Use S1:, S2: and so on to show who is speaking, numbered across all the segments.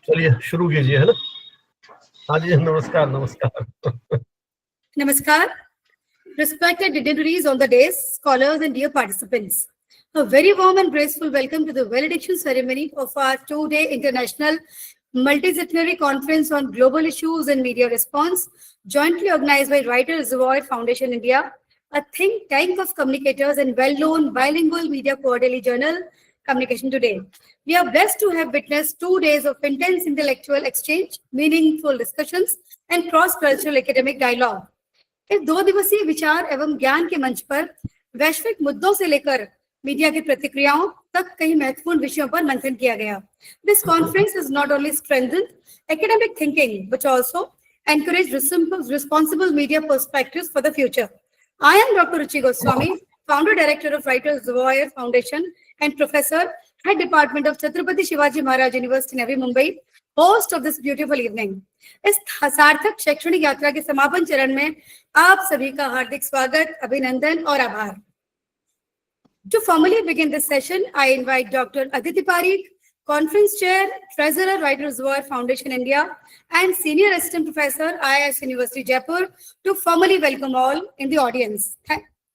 S1: चलिए शुरू कीजिए, है ना? हाँ जी, नमस्कार नमस्कार।
S2: Namaskar, respected dignitaries on the dais, scholars and dear participants. A very warm and graceful welcome to the valediction ceremony of our two-day international multidisciplinary conference on global issues and media response, jointly organized by Writer Reservoir Foundation India, a think tank of communicators and well-known bilingual media quarterly journal, Communication Today. We are blessed to have witnessed 2 days of intense intellectual exchange, meaningful discussions, and cross-cultural academic dialogue. इस 2 दिवसीय विचार एवं ज्ञान के मंच पर वैश्विक मुद्दों से लेकर मीडिया की प्रतिक्रियाओं तक कई महत्वपूर्ण विषयों पर मंथन किया गया. This conference has not only strengthened academic thinking but also encouraged responsible media perspectives for the future. I am Dr. Ruchi Goswami, founder director of Writers Reservoir Foundation and professor, head department of Chhatrapati Shivaji Maharaj University, Navi Mumbai, host of this beautiful evening. इस सार्थक शैक्षणिक यात्रा के समापन चरण में आप सभी का हार्दिक स्वागत, अभिनंदन और आभार. To formally begin this session, I invite Dr. Aditi Pareek, Conference Chair, Treasurer, Writers Reservoir Foundation India, and Senior Assistant Professor, IIS University Jaipur, to formally welcome all in the audience.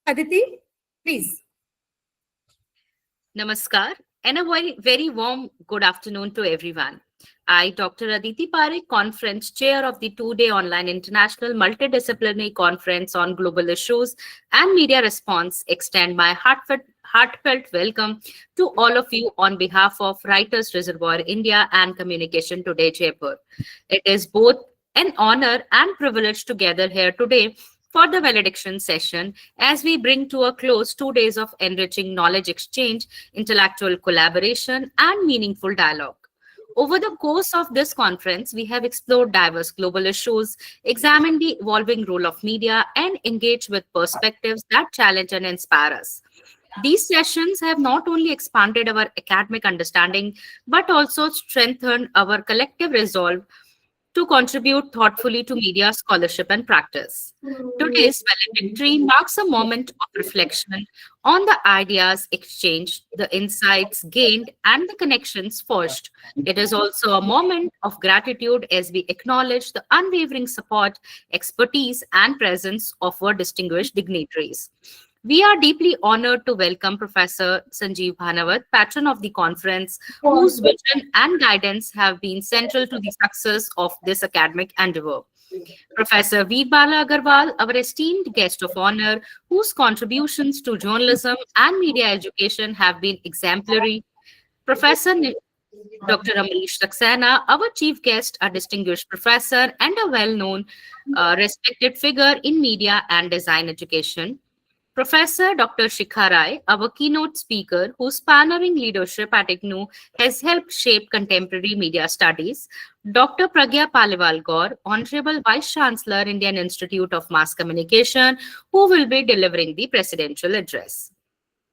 S2: Aditi, please.
S3: Namaskar and a very warm good afternoon to everyone. I, Dr. Aditi Pareek, Conference Chair of the two-day online international multidisciplinary conference on global issues and media response, extend my heartfelt welcome to all of you on behalf of Writers Reservoir India and Communication Today Jaipur. It is both an honor and privilege to gather here today for the valediction session as we bring to a close 2 days of enriching knowledge exchange, intellectual collaboration, and meaningful dialogue. Over the course of this conference, we have explored diverse global issues, examined the evolving role of media, and engaged with perspectives that challenge and inspire us. These sessions have not only expanded our academic understanding, but also strengthened our collective resolve to contribute thoughtfully to media scholarship and practice. Today's valedictory marks a moment of reflection on the ideas exchanged, the insights gained, and the connections forged. It is also a moment of gratitude as we acknowledge the unwavering support, expertise, and presence of our distinguished dignitaries. We are deeply honored to welcome Professor Sanjeev Bhanawat, patron of the conference, whose vision and guidance have been central to the success of this academic endeavor. Professor Veerbala Agarwal, our esteemed guest of honor, whose contributions to journalism and media education have been exemplary. Professor Dr. Aastha Saxena, our chief guest, a distinguished professor and a well-known, respected figure in media and design education. Professor Dr. Shikha Rai, our keynote speaker, whose pioneering leadership at IGNOU has helped shape contemporary media studies. Dr. Pragya Paliwal Gaur, Honorable Vice Chancellor, Indian Institute of Mass Communication, who will be delivering the presidential address.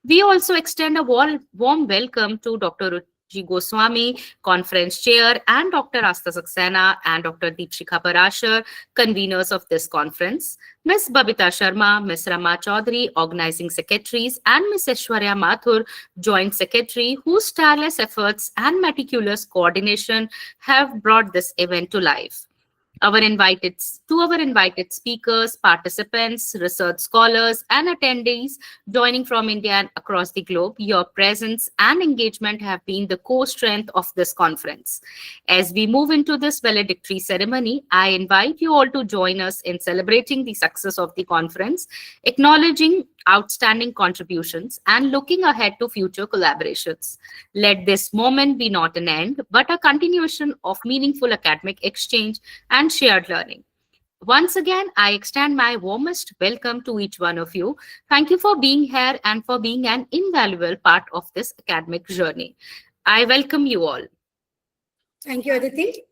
S3: We also extend a warm welcome to Dr. Ruchi Goswami, Conference Chair, and Dr. Aastha Saxena and Dr. Deepshikha Parashar, conveners of this conference, Ms. Babita Sharma, Ms. Rama Chaudhary, Organizing Secretaries, and Ms. Aishwarya Mathur, Joint Secretary, whose tireless efforts and meticulous coordination have brought this event to life. Our invited speakers, participants, research scholars, and attendees joining from India and across the globe, your presence and engagement have been the core strength of this conference. As we move into this valedictory ceremony, I invite you all to join us in celebrating the success of the conference, acknowledging outstanding contributions, and looking ahead to future collaborations. Let this moment be not an end, but a continuation of meaningful academic exchange and shared learning. Once again, I extend my warmest welcome to each one of you. Thank you for being here and for being an invaluable part of this academic journey. I welcome you all.
S2: Thank you, Aditi.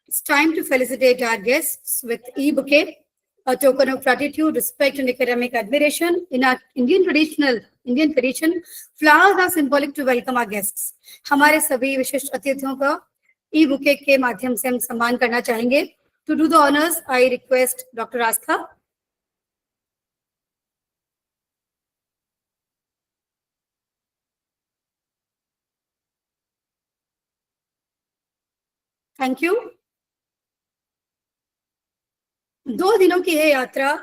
S2: It's time to felicitate our guests with e-bouquet, a token of gratitude, respect, and academic admiration. In our Indian tradition, flowers are symbolic to welcome our guests. हमारे सभी विशिष्ट अतिथियों का ई-बुके के माध्यम से हम सम्मान करना चाहेंगे. To do the honors, I request Dr. Aastha. Thank you. 2 दिनों की है यात्रा,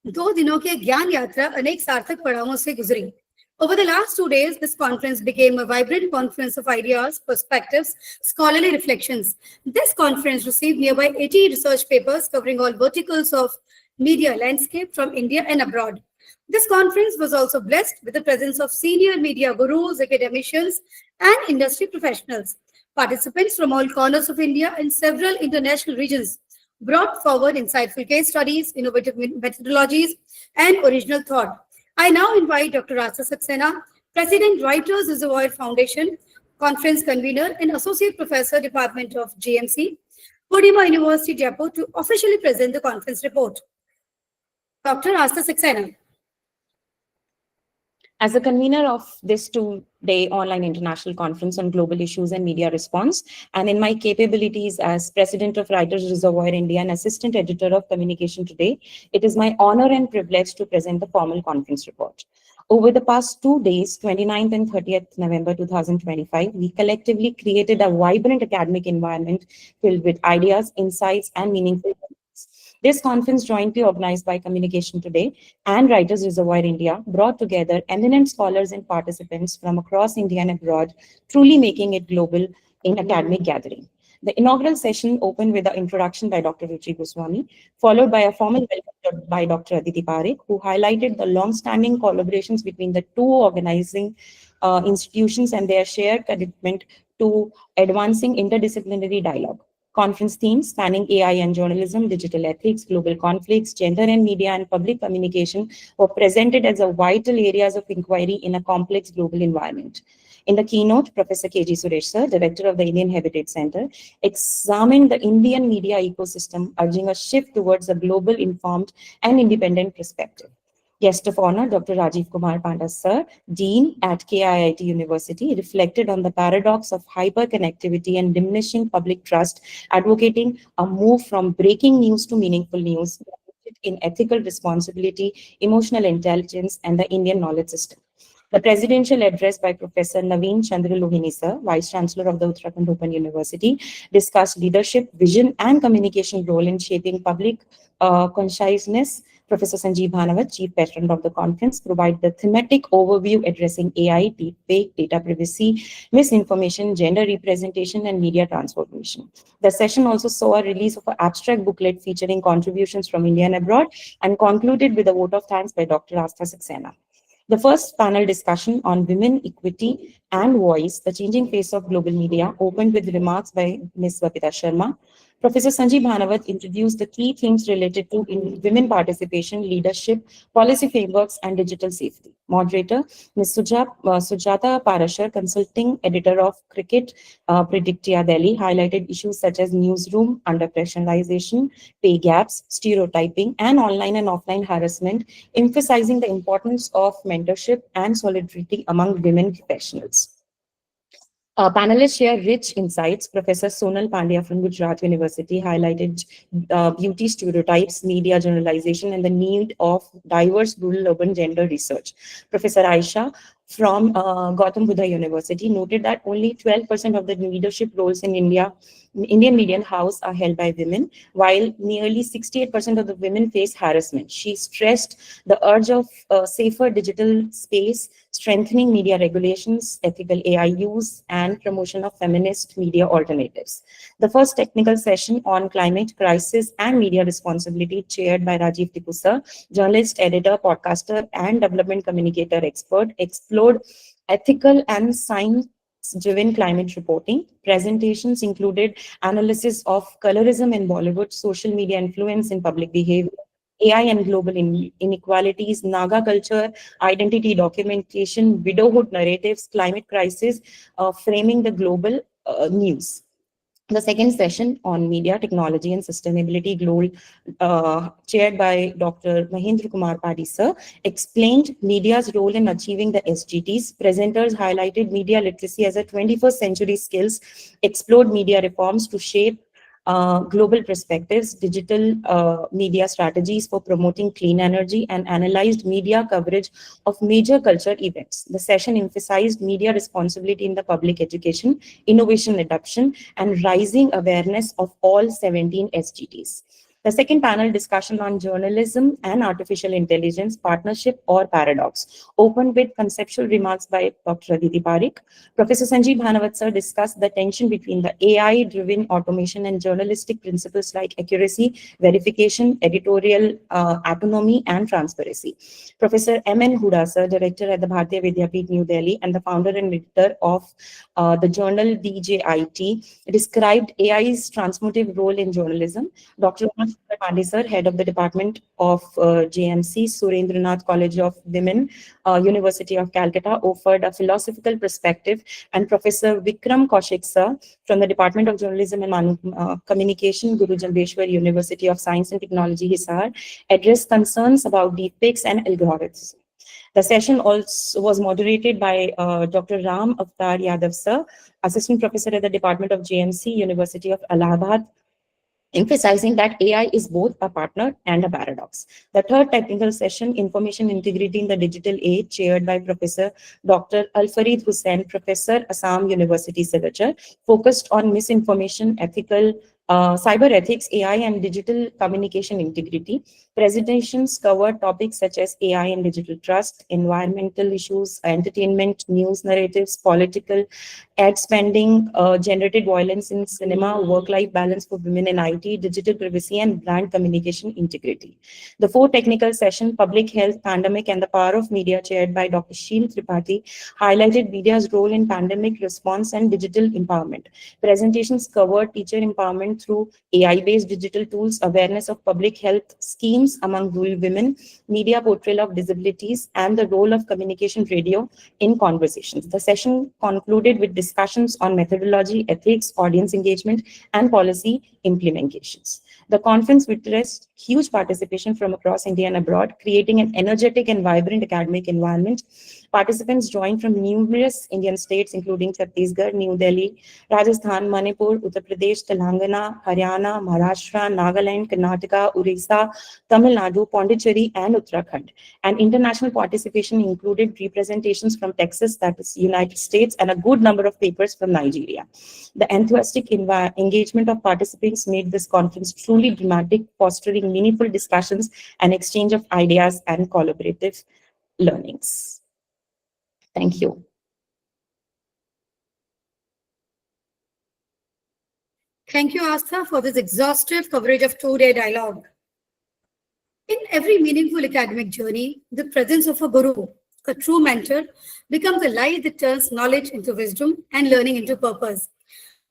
S2: 2 दिनों की ज्ञान यात्रा अनेक सार्थक पड़ावों से गुजरी. Over the last 2 days, this conference became a vibrant conference of ideas, perspectives, scholarly reflections. This conference received nearby 80 research papers covering all verticals of media landscape from India and abroad. This conference was also blessed with the presence of senior media gurus, academicians, and industry professionals. Participants from all corners of India and several international regions brought forward insightful case studies, innovative methodologies, and original thought. I now invite Dr. Aastha Saxena, President, Writers Reservoir Foundation, Conference Convener, and Associate Professor, Department of GMC, Purdue University, Jaipur, to officially present the conference report. Dr. Aastha Saxena.
S4: As the convener of this 2-day online international conference on global issues and media response, and in my capabilities as President of Writers Reservoir India and Assistant Editor of Communication Today, it is my honor and privilege to present the formal conference report. Over the past 2 days, 29th and 30th November 2025, we collectively created a vibrant academic environment filled with ideas, insights, and meaningful topics. This conference, jointly organized by Communication Today and Writers Reservoir India, brought together eminent scholars and participants from across India and abroad, truly making it global in academic gathering. The inaugural session opened with the introduction by Dr. Ruchi Goswami, followed by a formal welcome by Dr. Aditi Pareek, who highlighted the long-standing collaborations between the two organizing institutions and their shared commitment to advancing interdisciplinary dialogue. Conference themes spanning AI and journalism, digital ethics, global conflicts, gender and media, and public communication were presented as a vital areas of inquiry in a complex global environment. In the keynote, Professor K.G. Suresh Sir, Director of the Indian Heritage Center, examined the Indian media ecosystem, urging a shift towards a global, informed, and independent perspective. Guest of honor, Dr. Rajiv Kumar Panda Sir, Dean at KIIT University, reflected on the paradox of hyperconnectivity and diminishing public trust, advocating a move from breaking news to meaningful news in ethical responsibility, emotional intelligence, and the Indian knowledge system. The presidential address by Professor Naveen Chandra Lohini Sir, Vice Chancellor of the Uttarakhand Open University, discussed leadership, vision, and communication role in shaping public consciousness. Professor Sanjeev Bhanawat, Chief Patron of the conference, provided the thematic overview addressing AI, deepfake, data privacy, misinformation, gender representation, and media transformation. The session also saw a release of an abstract booklet featuring contributions from India and abroad, and concluded with a vote of thanks by Dr. Aastha Saxena. The first panel discussion on women, equity, and voice, the changing face of global media, opened with remarks by Ms. Vapita Sharma. Professor Sanjeev Bhanawat introduced the key themes related to women participation, leadership, policy frameworks, and digital safety. Moderator, Ms. Sujata Parashar, consulting editor of Cricket Predictia Delhi, highlighted issues such as newsroom under-pressurization, pay gaps, stereotyping, and online and offline harassment, emphasizing the importance of mentorship and solidarity among women professionals. Panelists share rich insights. Professor Sonal Pandya from Gujarat University highlighted beauty stereotypes, media generalization, and the need of diverse rural-urban gender research. Professor Aisha from Gautam Buddha University noted that only 12% of the leadership roles in Indian median house are held by women, while nearly 68% of the women face harassment. She stressed the urge of safer digital space, strengthening media regulations, ethical AI use, and promotion of feminist media alternatives. The first technical session on climate crisis and media responsibility, chaired by Rajiv Tipu Sir, journalist, editor, podcaster, and development communicator expert, explored ethical and science-driven climate reporting. Presentations included analysis of colorism in Bollywood, social media influence in public behavior, AI and global inequalities, Naga culture, identity documentation, widowhood narratives, climate crisis, framing the global news. The second session on media, technology, and sustainability, chaired by Dr. Mahendra Kumar Padi Sir, explained media's role in achieving the SDGs. Presenters highlighted media literacy as a 21st century skills, explored media reforms to shape global perspectives, digital media strategies for promoting clean energy, and analyzed media coverage of major culture events. The session emphasized media responsibility in the public education, innovation adoption, and rising awareness of all 17 SDGs. The second panel, discussion on journalism and artificial intelligence, partnership or paradox, opened with conceptual remarks by Dr. Aditi Pareek. Professor Sanjeev Bhanawat sir discussed the tension between the AI-driven automation and journalistic principles like accuracy, verification, editorial autonomy, and transparency. Professor M.N. Huda sir, director at the Bharatiya Vidyapeeth, New Delhi, and the founder and editor of the journal DJIT, described AI's transformative role in journalism. Dr. Pandey sir, head of the Department of JMC, Surendranath College of Women, University of Calcutta, offered a philosophical perspective, and Professor Vikram Kaushik sir from the Department of Journalism and Communication, Guru Jambheshwar University of Science and Technology, Hisar, addressed concerns about deepfakes and algorithms. The session also was moderated by Dr. Ram Avtar Yadav sir, Assistant Professor at the Department of JMC, University of Allahabad, emphasizing that AI is both a partner and a paradox. The third technical session, Information Integrity in the Digital Age, chaired by Professor Dr. Al-Farid Hussain, Professor, Assam University, Silchar, focused on misinformation, ethical cyber ethics, AI and digital communication integrity. Presentations covered topics such as AI and digital trust, environmental issues, entertainment, news narratives, political, ad spending, generated violence in cinema, work-life balance for women in IT, digital privacy, and brand communication integrity. The fourth technical session, Public Health, Pandemic, and the Power of Media, chaired by Dr. Sheel Tripathi, highlighted media's role in pandemic response and digital empowerment. Presentations covered teacher empowerment through AI-based digital tools, awareness of public health schemes among rural women, media portrayal of disabilities, and the role of communication radio in conversations. The session concluded with discussions on methodology, ethics, audience engagement, and policy implementations. The conference witnessed huge participation from across India and abroad, creating an energetic and vibrant academic environment. Participants joined from numerous Indian states, including Chhattisgarh, New Delhi, Rajasthan, Manipur, Uttar Pradesh, Telangana, Haryana, Maharashtra, Nagaland, Karnataka, Orissa, Tamil Nadu, Pondicherry, and Uttarakhand. And international participation included representations from Texas, that is United States, and a good number of papers from Nigeria. The enthusiastic engagement of participants made this conference truly dramatic, fostering meaningful discussions and exchange of ideas and collaborative learnings. Thank you.
S2: Thank you, Aastha, for this exhaustive coverage of two-day dialogue. In every meaningful academic journey, the presence of a guru, a true mentor, becomes a light that turns knowledge into wisdom and learning into purpose.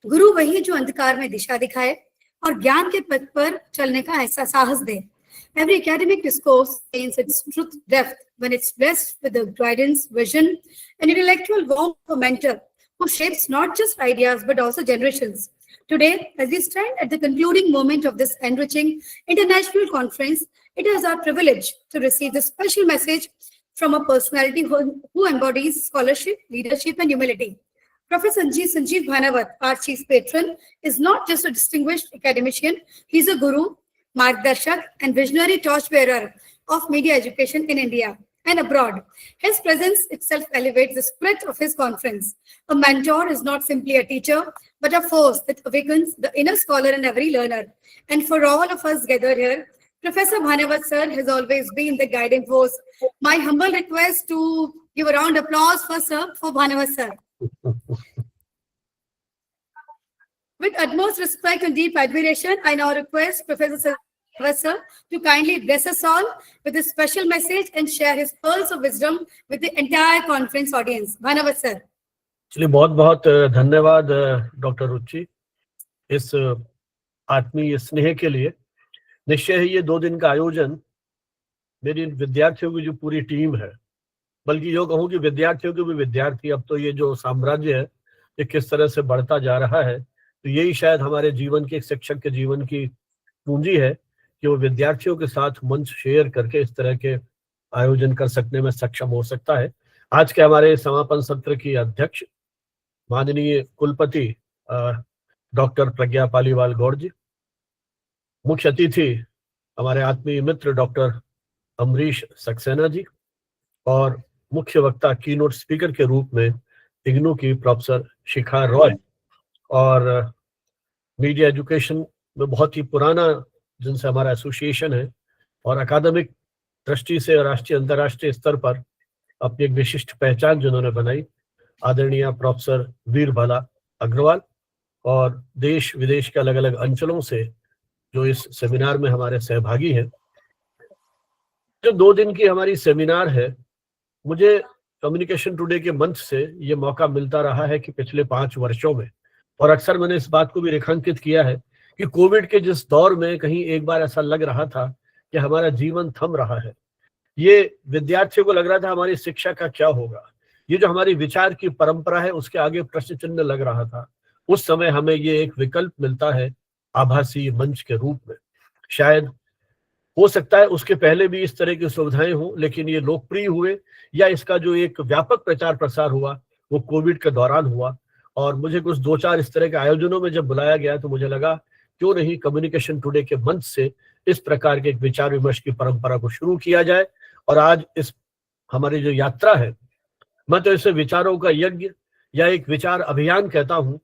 S2: गुरु वही जो अंधकार में दिशा दिखाए और ज्ञान के पथ पर चलने का ऐसा साहस दे. Every academic discourse gains its truth depth when it's blessed with the guidance, vision, and intellectual warmth of a mentor who shapes not just ideas but also generations. Today, as we stand at the concluding moment of this enriching international conference, it is our privilege to receive this special message from a personality who embodies scholarship, leadership, and humility. Professor Sanjeev Bhanawat, our chief patron, is not just a distinguished academician, he is a guru, margdarshak, and visionary torchbearer of media education in India and abroad. His presence itself elevates the spirit of his conference. A mentor is not simply a teacher, but a force that awakens the inner scholar in every learner. And for all of us gathered here, Professor Bhanawat sir has always been the guiding force. My humble request to give a round of applause for Bhanawat sir. With utmost respect and deep admiration, I now request Professor Sir to kindly bless us all with a special message and share his pearls of wisdom with the entire conference audience. Bhanawat sir.
S1: चलिए बहुत बहुत धन्यवाद doctor रुचि इस आत्मीय स्नेह के लिए. निश्चय ही ये 2 दिन का आयोजन मेरी विद्यार्थियों की जो पूरी टीम है, बल्कि यो कहूँ कि विद्यार्थियों के भी विद्यार्थी, अब तो ये जो साम्राज्य है ये किस तरह से बढ़ता जा रहा है, तो यही शायद हमारे जीवन के, एक शिक्षक के जीवन की पूंजी है कि वो विद्यार्थियों के साथ मंच शेयर करके इस तरह के आयोजन कर सकने में सक्षम हो सकता है. आज के हमारे समापन सत्र की अध्यक्ष माननीय कुलपति डॉक्टर प्रज्ञा पालीवाल गौड़ जी, मुख्य अतिथि हमारे आत्मीय मित्र डॉक्टर अमरीश सक्सेना जी, और मुख्य वक्ता कीनोट स्पीकर के रूप में इग्नू की प्रोफेसर शिखा रॉय, और मीडिया एजुकेशन में बहुत ही पुराना जिनसे हमारा एसोसिएशन है और अकादमिक दृष्टि से राष्ट्रीय अंतर्राष्ट्रीय स्तर पर अपनी एक विशिष्ट पहचान जिन्होंने बनाई, आदरणीय प्रोफेसर वीरबाला अग्रवाल, और देश विदेश के अलग अलग अंचलों से जो इस सेमिनार में हमारे सहभागी हैं। जो 2 दिन की हमारी सेमिनार है, मुझे कम्युनिकेशन टुडे के मंच से ये मौका मिलता रहा है कि पिछले 5 वर्षों में, और अक्सर मैंने इस बात को भी रेखांकित किया है कि कोविड के जिस दौर में कहीं एक बार ऐसा लग रहा था कि हमारा जीवन थम रहा है, ये विद्यार्थियों को लग रहा था हमारी शिक्षा का क्या होगा, ये जो हमारी विचार की परंपरा है उसके आगे प्रश्न चिन्ह लग रहा था। उस समय हमें ये एक विकल्प मिलता है आभासी मंच के रूप में। शायद हो सकता है उसके पहले भी इस तरह की सुविधाएं हों, लेकिन ये लोकप्रिय हुए या इसका जो एक व्यापक प्रचार प्रसार हुआ वो कोविड के दौरान हुआ। और मुझे कुछ 2-4 इस तरह के आयोजनों में जब बुलाया गया तो मुझे लगा क्यों नहीं कम्युनिकेशन टुडे के मंच से इस प्रकार के एक विचार विमर्श की परंपरा को शुरू किया जाए। और आज इस हमारी जो यात्रा है, मैं तो इसे विचारों का यज्ञ या एक विचार अभियान कहता हूँ।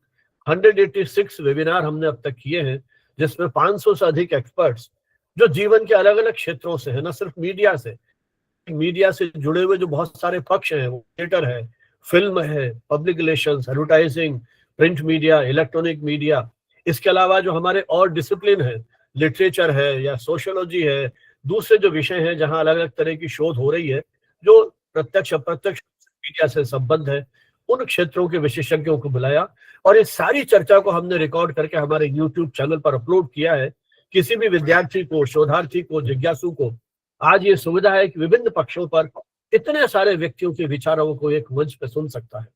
S1: 186 वेबिनार हमने अब तक किए हैं, जिसमें 500 से अधिक एक्सपर्ट्स जो जीवन के अलग अलग क्षेत्रों से है, न सिर्फ मीडिया से जुड़े हुए जो बहुत सारे पक्ष हैं, वो थिएटर है, फिल्म है, public relations, advertising, print media, electronic media, इसके अलावा जो हमारे और डिसिप्लिन है, लिटरेचर है या सोशियोलॉजी है, दूसरे जो विषय हैं जहां अलग अलग तरह की शोध हो रही है जो प्रत्यक्ष अप्रत्यक्ष मीडिया से संबंध है, उन क्षेत्रों के विशेषज्ञों को बुलाया और इस सारी चर्चा को हमने रिकॉर्ड करके हमारे यूट्यूब चैनल पर अपलोड किया है। किसी भी विद्यार्थी को, शोधार्थी को, जिज्ञासु को आज ये सुविधा है कि विभिन्न पक्षों पर इतने सारे व्यक्तियों के विचारों को एक मंच पे सुन सकता है।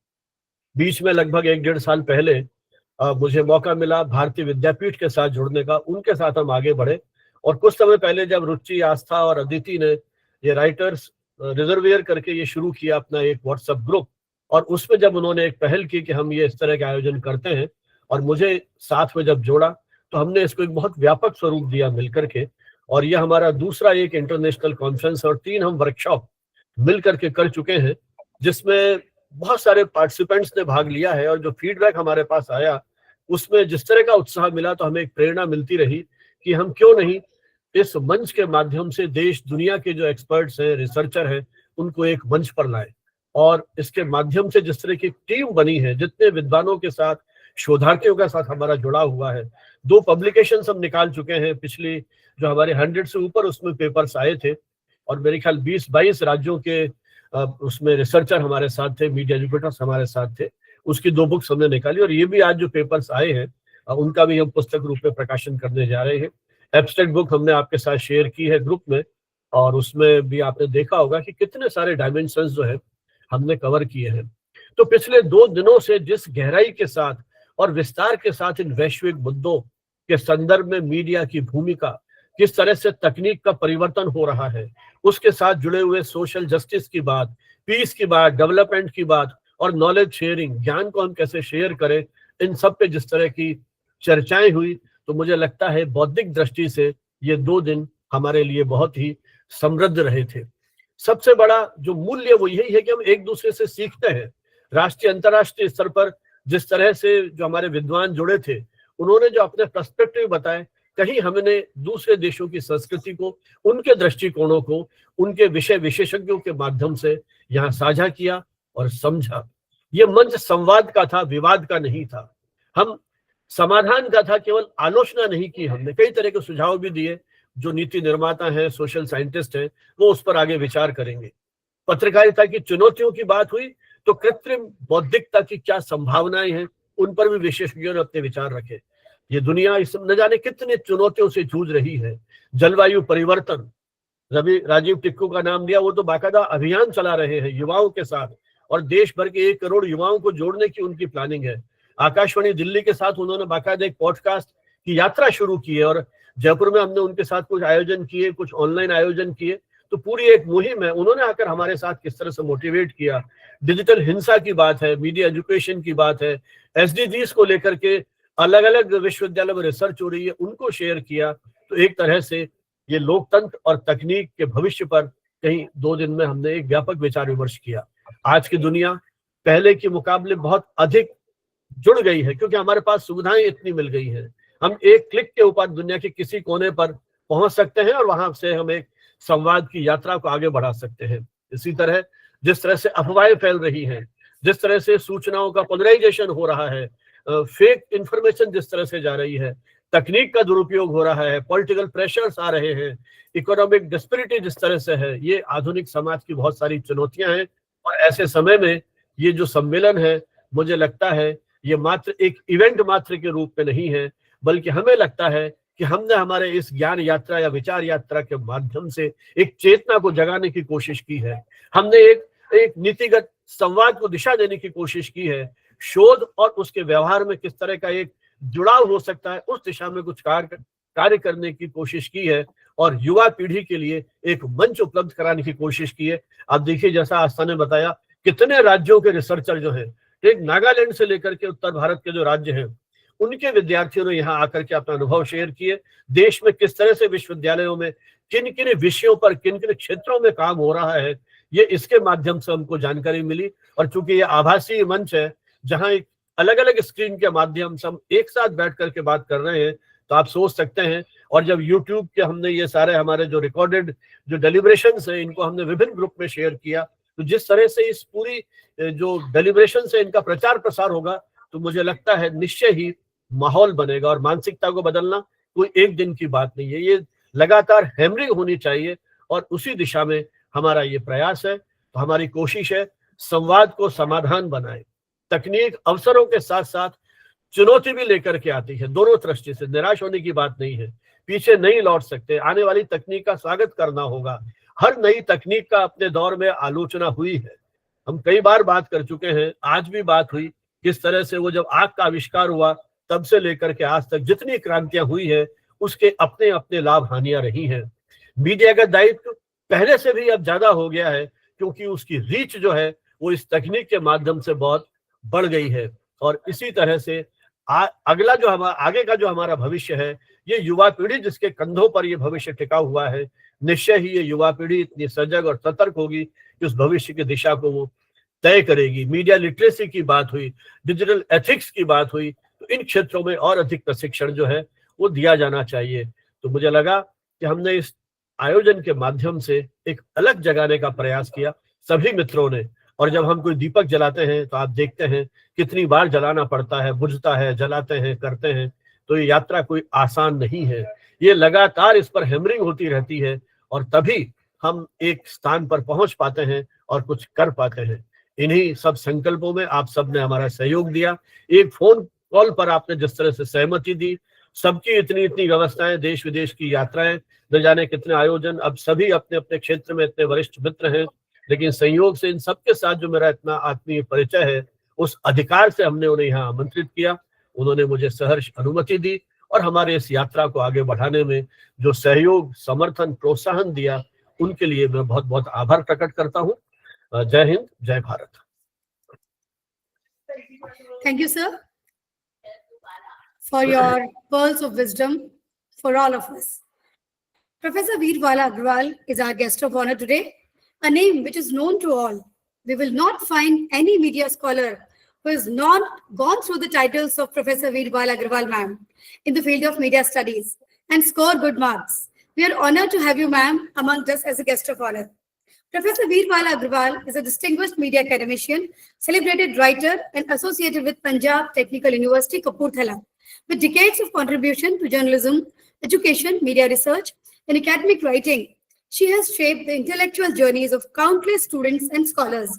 S1: बीच में लगभग 1-1.5 साल पहले मुझे मौका मिला भारतीय विद्यापीठ के साथ जुड़ने का, उनके साथ हम आगे बढ़े। और कुछ समय पहले जब रुचि, आस्था और अदिति ने ये राइटर्स रिजर्वियर करके ये शुरू किया अपना एक व्हाट्सएप ग्रुप, और उसमें जब उन्होंने एक पहल की कि हम ये इस तरह के आयोजन करते हैं और मुझे साथ में जब जोड़ा, तो हमने इसको एक बहुत व्यापक स्वरूप दिया मिलकर के। और यह हमारा दूसरा एक इंटरनेशनल कॉन्फ्रेंस और 3 हम वर्कशॉप मिलकर के कर चुके हैं, जिसमें बहुत सारे पार्टिसिपेंट्स ने भाग लिया है। और जो फीडबैक हमारे पास आया उसमें जिस तरह का उत्साह मिला, तो हमें एक प्रेरणा मिलती रही कि हम क्यों नहीं इस मंच के माध्यम से देश दुनिया के जो एक्सपर्ट्स हैं, रिसर्चर हैं, उनको एक मंच पर लाए। और इसके माध्यम से जिस तरह की टीम बनी है, जितने विद्वानों के साथ, शोधार्थियों के साथ हमारा जुड़ा हुआ है, 2 पब्लिकेशंस हम निकाल चुके हैं पिछली, जो हमारे 100 से ऊपर उसमें पेपर्स आए थे। और मेरे ख्याल 20-22 राज्यों के उसमें रिसर्चर हमारे साथ थे, मीडिया एजुकेटर्स हमारे साथ थे। उसकी 2 बुक्स हमने निकाली और ये भी आज जो पेपर्स आए हैं उनका भी हम पुस्तक रूप में प्रकाशन करने जा रहे हैं। एब्स्ट्रैक्ट बुक हमने आपके साथ शेयर की है ग्रुप में, और उसमें भी आपने देखा होगा कि कितने सारे डायमेंशंस जो है हमने कवर किए हैं। तो पिछले 2 दिनों से जिस गहराई के साथ और विस्तार के साथ इन वैश्विक मुद्दों के संदर्भ में मीडिया की भूमिका, किस तरह से तकनीक का परिवर्तन हो रहा है, उसके साथ जुड़े हुए सोशल जस्टिस की बात, पीस की बात, डेवलपमेंट की बात और नॉलेज शेयरिंग, ज्ञान को हम कैसे शेयर करें, इन सब पे जिस तरह की चर्चाएं हुई, तो मुझे लगता है बौद्धिक दृष्टि से ये 2 दिन हमारे लिए बहुत ही समृद्ध रहे थे। सबसे बड़ा जो मूल्य वो यही है कि हम एक दूसरे से सीखते हैं। राष्ट्रीय अंतर्राष्ट्रीय स्तर पर जिस तरह से जो हमारे विद्वान जुड़े थे, उन्होंने जो अपने पर्सपेक्टिव बताए, कहीं हमने दूसरे देशों की संस्कृति को, उनके दृष्टिकोणों को, उनके विषय विशेषज्ञों के माध्यम से यहाँ साझा किया और समझा। ये मंच संवाद का था, विवाद का नहीं था। हम समाधान का था, केवल आलोचना नहीं की। हमने कई तरह के सुझाव भी दिए। जो नीति निर्माता हैं, सोशल साइंटिस्ट हैं, वो उस पर आगे विचार करेंगे। पत्रकारिता की चुनौतियों की बात हुई, तो कृत्रिम बौद्धिकता की क्या संभावनाएं हैं, उन पर भी विशेषज्ञों ने अपने विचार रखे। ये दुनिया इस न जाने कितने चुनौतियों से जूझ रही है। जलवायु परिवर्तन, राजीव टिक्कू का नाम दिया, वो तो बाकायदा अभियान चला रहे हैं युवाओं के साथ, और देश भर के 1 करोड़ युवाओं को जोड़ने की उनकी प्लानिंग है। आकाशवाणी दिल्ली के साथ उन्होंने बाकायदा एक पॉडकास्ट की यात्रा शुरू की है, और जयपुर में हमने उनके साथ कुछ आयोजन किए, कुछ ऑनलाइन आयोजन किए। तो पूरी एक मुहिम है। उन्होंने आकर हमारे साथ किस तरह से मोटिवेट किया। डिजिटल हिंसा की बात है, मीडिया एजुकेशन की बात है, SDGs को लेकर के अलग अलग विश्वविद्यालय में रिसर्च हो रही है, उनको शेयर किया। तो तो एक तरह से ये लोकतंत्र और तकनीक के भविष्य पर कहीं 2 दिन में हमने एक व्यापक विचार विमर्श किया। आज की दुनिया पहले के मुकाबले बहुत अधिक जुड़ गई है, क्योंकि हमारे पास सुविधाएं इतनी मिल गई हैं। हम एक क्लिक के ऊपर दुनिया के किसी कोने पर पहुंच सकते हैं और वहां से हम एक संवाद की यात्रा को आगे बढ़ा सकते हैं। इसी तरह जिस तरह से अफवाहें फैल रही हैं, जिस तरह से सूचनाओं का पोलराइजेशन हो रहा है, फेक इंफॉर्मेशन जिस तरह से जा रही है, तकनीक का दुरुपयोग हो रहा है, पॉलिटिकल प्रेशर्स आ रहे हैं, इकोनॉमिक डिस्पैरिटी जिस तरह से है, ये आधुनिक समाज की बहुत सारी चुनौतियां हैं। और ऐसे समय में ये जो सम्मेलन है, मुझे लगता है ये मात्र एक इवेंट मात्र के रूप में नहीं है, बल्कि हमें लगता है कि हमने हमारे इस ज्ञान यात्रा या विचार यात्रा के माध्यम से एक चेतना को जगाने की कोशिश की है। हमने एक नीतिगत संवाद को दिशा देने की कोशिश की है। शोध और उसके व्यवहार में किस तरह का एक जुड़ाव हो सकता है, उस दिशा में कुछ कार्य करने की कोशिश की है और युवा पीढ़ी के लिए एक मंच उपलब्ध कराने की कोशिश की है। आप देखिए, जैसा आस्था ने बताया, कितने राज्यों के रिसर्चर जो हैं, एक नागालैंड से लेकर के उत्तर भारत के जो राज्य हैं, उनके विद्यार्थियों ने यहाँ आकर के अपना अनुभव शेयर किए। देश में किस तरह से विश्वविद्यालयों में किन किन विषयों पर, किन किन क्षेत्रों में काम हो रहा है, ये इसके माध्यम से हमको जानकारी मिली। और चूंकि ये आभासी मंच है, जहाँ एक अलग अलग स्क्रीन के माध्यम से हम एक साथ बैठ करके बात कर रहे हैं, तो आप सोच सकते हैं। और जब यूट्यूब के हमने ये सारे हमारे जो रिकॉर्डेड जो डेलिब्रेशंस है, इनको हमने विभिन्न ग्रुप में शेयर किया, तो जिस तरह से इस पूरी जो डेलिब्रेशन से इनका प्रचार प्रसार होगा, तो मुझे लगता है निश्चय ही माहौल बनेगा। और मानसिकता को बदलना कोई एक दिन की बात नहीं है, ये लगातार हैमरिंग होनी चाहिए और उसी दिशा में हमारा ये प्रयास है। तो हमारी कोशिश है संवाद को समाधान बनाए। तकनीक अवसरों के साथ साथ चुनौती भी लेकर के आती है, दोनों दृष्टि से निराश होने की बात नहीं है, पीछे नहीं लौट सकते। आने वाली तकनीक का स्वागत करना होगा। हर नई तकनीक का अपने दौर में आलोचना हुई है, हम कई बार बात कर चुके हैं, आज भी बात हुई। किस तरह से वो जब आग का आविष्कार हुआ तब से लेकर के आज तक जितनी क्रांतियां हुई है, उसके अपने अपने लाभ हानियां रही हैं। मीडिया का दायित्व पहले से भी अब ज्यादा हो गया है, क्योंकि उसकी रीच जो है वो इस तकनीक के माध्यम से बहुत बढ़ गई है। और इसी तरह से अगला जो आगे का जो हमारा भविष्य है, ये युवा पीढ़ी जिसके कंधों पर ये भविष्य टिका हुआ है, निश्चय ही ये युवा पीढ़ी इतनी सजग और सतर्क होगी कि उस भविष्य की दिशा को वो तय करेगी। मीडिया लिटरेसी की बात हुई, डिजिटल एथिक्स की बात हुई, तो इन क्षेत्रों में और अधिक प्रशिक्षण जो है वो दिया जाना चाहिए। तो मुझे लगा कि हमने इस आयोजन के माध्यम से एक अलग जगाने का प्रयास किया सभी मित्रों ने। और जब हम कोई दीपक जलाते हैं तो आप देखते हैं कितनी बार जलाना पड़ता है, बुझता है, जलाते हैं, करते हैं। तो ये यात्रा कोई आसान नहीं है, ये लगातार इस पर हैमरिंग होती रहती है और तभी हम एक स्थान पर पहुंच पाते हैं और कुछ कर पाते हैं। इन्हीं सब संकल्पों में आप सबने हमारा सहयोग दिया। एक फोन कॉल पर आपने जिस तरह से सहमति दी, सबकी इतनी इतनी व्यवस्थाएं, देश विदेश की यात्राएं, न जाने कितने आयोजन, अब सभी अपने अपने क्षेत्र में इतने वरिष्ठ मित्र हैं, लेकिन संयोग से इन सबके साथ जो मेरा इतना आत्मीय परिचय है, उस अधिकार से हमने उन्हें यहाँ आमंत्रित किया। उन्होंने मुझे सहर्ष अनुमति दी और हमारे इस यात्रा को आगे बढ़ाने में जो सहयोग, समर्थन, प्रोत्साहन दिया, उनके लिए मैं बहुत बहुत आभार प्रकट करता हूँ। जय हिंद, जय Bharat.
S2: Thank you, sir, for your pearls of wisdom for all of us. Professor Veerwala Agrawal is our guest of honor today, a name which is known to all. We will not find any media scholar who has not gone through the titles of Professor Veerwala Agrawal, ma'am, in the field of media studies and score good marks. We are honored to have you, ma'am, amongst us as a guest of honor. Professor Veerwala Agrawal is a distinguished media academician, celebrated writer, and associated with Punjab Technical University, Kapurthala. With decades of contribution to journalism, education, media research, and academic writing, she has shaped the intellectual journeys of countless students and scholars.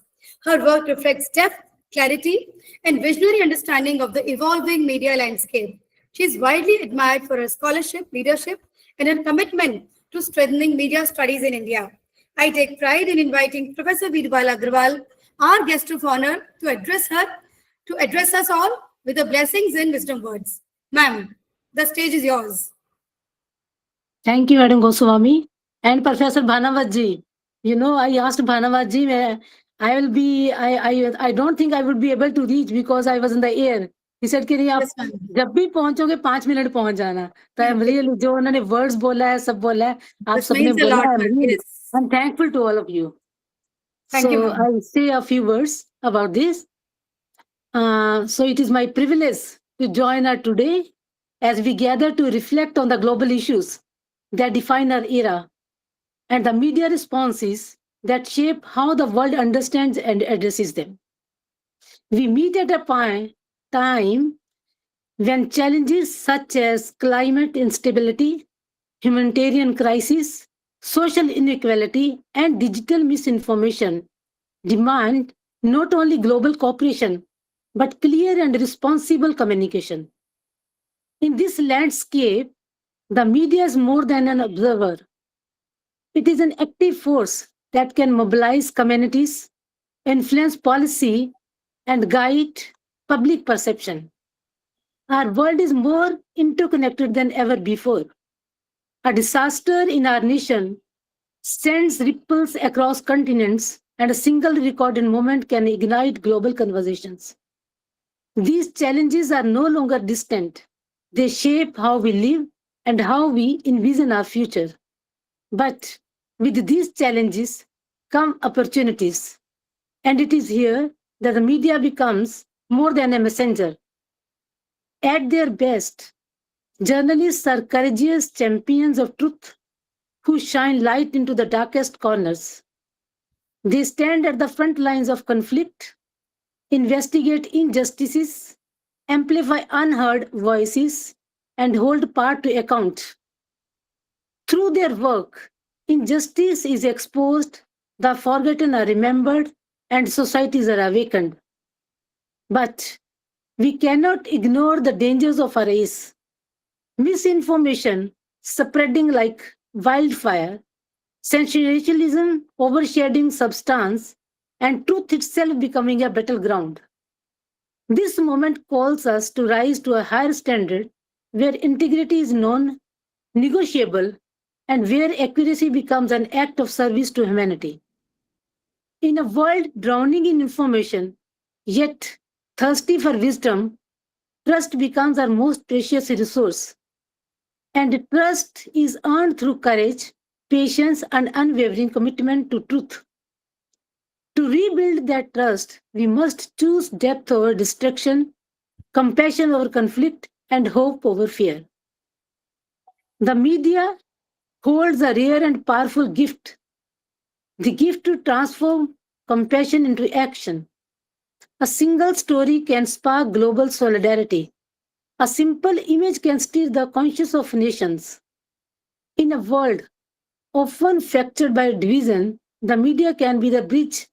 S2: Her work reflects depth, clarity, and visionary understanding of the evolving media landscape. She is widely admired for her scholarship, leadership, and her commitment to strengthening media studies in India. I take pride in inviting Professor Veerwala Agrawal, our guest of honor, to address us all with the blessings and wisdom words. Ma'am, the stage is yours.
S5: Thank you, Madam Goswami. And Professor Bhanawat ji, you know, I asked Bhanawat ji, I don't think I would be able to reach because I was in the air. He said कि नहीं आप
S2: Yes, ma'am.
S5: जब भी पहुंचोगे 5 minute पहुंच जाना. तो I'm really जो उन्होंने words बोला है सब बोला है आप
S2: This
S5: सबने
S2: means a
S5: बोला
S2: lot,
S5: है.
S2: ma'am. Yes.
S5: I'm thankful to all of you.
S2: Thank you,
S5: So
S2: ma'am.
S5: I'll say a few words about this. So it is my privilege to join us today as we gather to reflect on the global issues that define our era and the media responses that shape how the world understands and addresses them. We meet at a time when challenges such as climate instability, humanitarian crisis, social inequality, and digital misinformation demand not only global cooperation, but clear and responsible communication. In this landscape, the media is more than an observer. It is an active force that can mobilize communities, influence policy, and guide public perception. Our world is more interconnected than ever before. A disaster in our nation sends ripples across continents, and a single recorded moment can ignite global conversations. These challenges are no longer distant. They shape how we live and how we envision our future. But with these challenges come opportunities. And it is here that the media becomes more than a messenger. At their best, journalists are courageous champions of truth who shine light into the darkest corners. They stand at the front lines of conflict, investigate injustices, amplify unheard voices, and hold power to account. Through their work, injustice is exposed, the forgotten are remembered, and societies are awakened. But we cannot ignore the dangers of our race. Misinformation spreading like wildfire, sensationalism overshadowing substance, and truth itself becoming a battleground. This moment calls us to rise to a higher standard where integrity is non-negotiable and where accuracy becomes an act of service to humanity. In a world drowning in information, yet thirsty for wisdom, trust becomes our most precious resource. And trust is earned through courage, patience, and unwavering commitment to truth. To rebuild that trust, we must choose depth over distraction, compassion over conflict, and hope over fear. The media holds a rare and powerful gift, the gift to transform compassion into action. A single story can spark global solidarity. A simple image can stir the conscience of nations. In a world often fractured by division, the media can be the bridge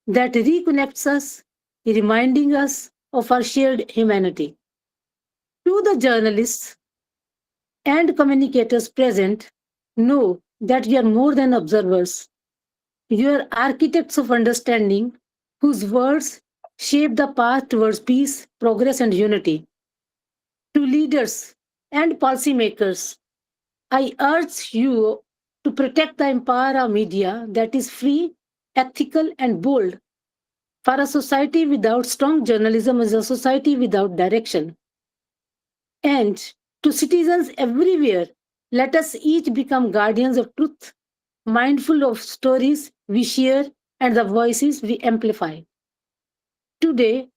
S5: that reconnects us, reminding us of our shared humanity. To the journalists and communicators present, know that you are more than observers. You are architects of understanding whose words shape the path towards peace, progress, and unity. To leaders and policymakers, I urge you to protect the empower of media that is free, ethical, and bold. For a society without strong journalism is a society without direction. And to citizens everywhere, let us each become guardians of truth, mindful of stories we share and the voices we amplify. Today,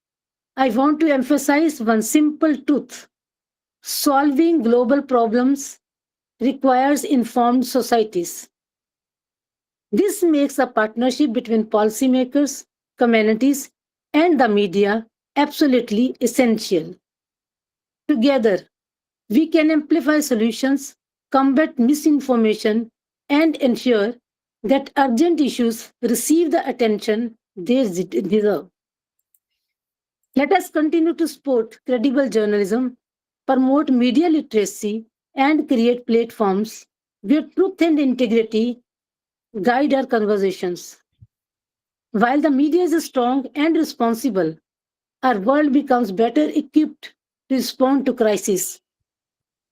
S5: I want to emphasize one simple truth. Solving global problems requires informed societies. This makes a partnership between policymakers, communities, and the media absolutely essential. Together, we can amplify solutions, combat misinformation, and ensure that urgent issues receive the attention they deserve. Let us continue to support credible journalism, promote media literacy, and create platforms where truth and integrity guide our conversations. While the media is strong and responsible, our world becomes better equipped to respond to crises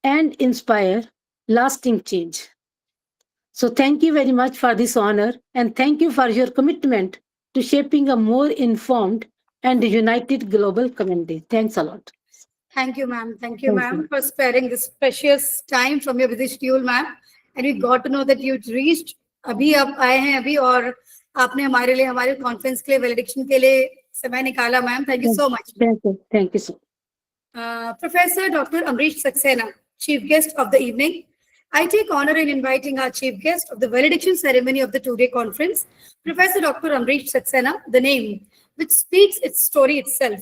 S5: and inspire lasting change. So thank you very much for this honor and thank you for your commitment to shaping a more informed and united global community. Thanks a lot.
S2: Thank you, ma'am. Thank you,
S5: Thank
S2: ma'am, for sparing this precious time from your busy schedule, ma'am. And we got to know that you reached. अभी आप आए हैं अभी और आपने हमारे लिए हमारे कॉन्फ्रेंस के लिए वैलिडिक्शन के लिए समय निकाला, ma'am. Thank you so much.
S5: Thank you, sir.
S2: Professor Dr. Amrish Saxena, Chief Guest of the evening. I take honor in inviting our Chief Guest of the valediction ceremony of the two-day conference, Professor Dr. Amrish Saxena, the name, which speaks its story itself.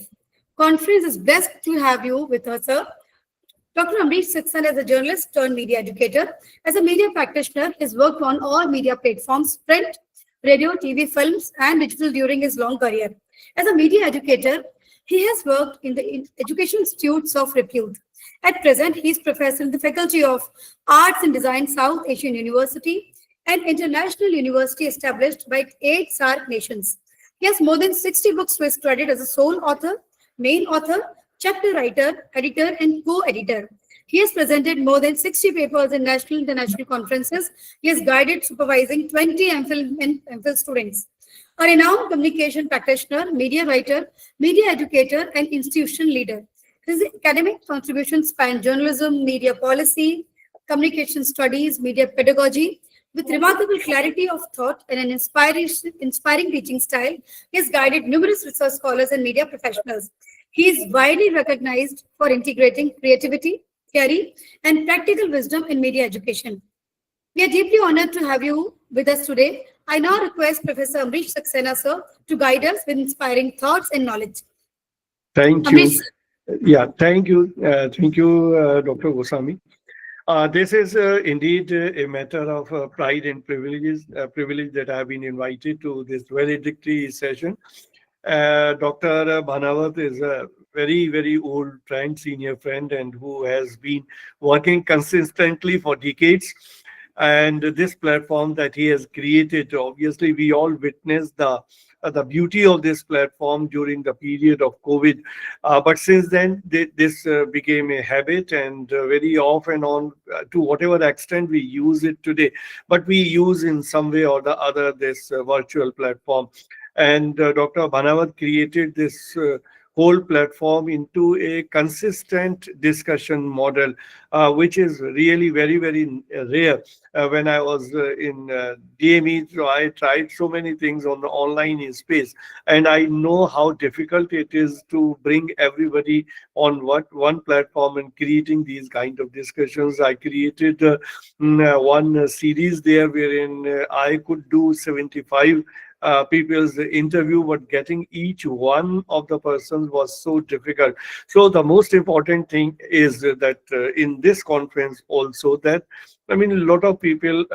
S2: Conference is blessed to have you with us, sir. Dr. Amrish Saxena is a journalist turned media educator. As a media practitioner, he has worked on all media platforms, print, radio, TV, films, and digital during his long career. As a media educator, he has worked in the education institutes of repute. At present, he is professor in the Faculty of Arts and Design, South Asian University, an international university established by 8 SAARC nations. He has more than 60 books to his credit as a sole author, main author, chapter writer, editor, and co-editor. He has presented more than 60 papers in national and international conferences. He has guided, supervising 20 MPhil and MPhil students. A renowned communication practitioner, media writer, media educator, and institution leader. His academic contributions span journalism, media policy, communication studies, media pedagogy. With remarkable clarity of thought and an inspiring teaching style, he has guided numerous research scholars and media professionals. He is widely recognized for integrating creativity, theory, and practical wisdom in media education. We are deeply honored to have you with us today. I now request Professor Amrish Saxena, sir, to guide us with inspiring thoughts and knowledge.
S6: Thank you.
S2: Amrish.
S6: Yeah, thank you. Thank you, Dr. Goswami. This is indeed a matter of pride and privilege that I have been invited to this valedictory session. Dr. Bhanawat is a very, very old friend, senior friend, and who has been working consistently for decades. And this platform that he has created, obviously, we all witnessed the beauty of this platform during the period of COVID. But since then, this became a habit, and very off and on, to whatever extent we use it today, but we use in some way or the other this virtual platform. And Dr. Bhanawat created this whole platform into a consistent discussion model, which is really very, very rare. When I was in DME, so I tried so many things on the online space, and I know how difficult it is to bring everybody on one platform and creating these kind of discussions. I created one series there wherein I could do 75 people's interview, but getting each one of the persons was so difficult. So the most important thing is that in this conference also, that I mean, a lot of people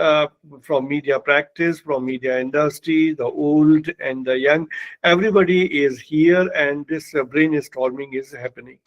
S6: from media practice, from media industry, the old and the young, everybody is here, and this brainstorming is happening.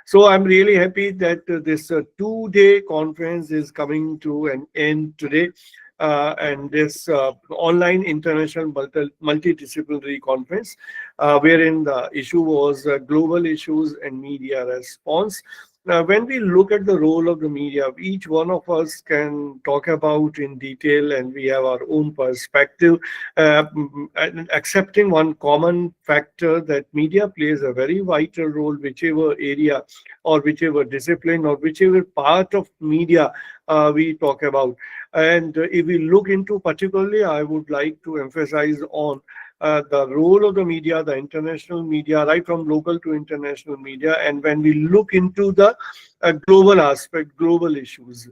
S6: So I'm really happy that this two-day conference is coming to an end today. And this online international multidisciplinary conference, wherein the issue was global issues and media response. Now, when we look at the role of the media, each one of us can talk about in detail, and we have our own perspective, and accepting one common factor that media plays a very vital role, whichever area or whichever discipline or whichever part of media we talk about. And if we look into particularly, I would like to emphasize on the role of the media, the international media, right from local to international media. And when we look into the global aspect, global issues,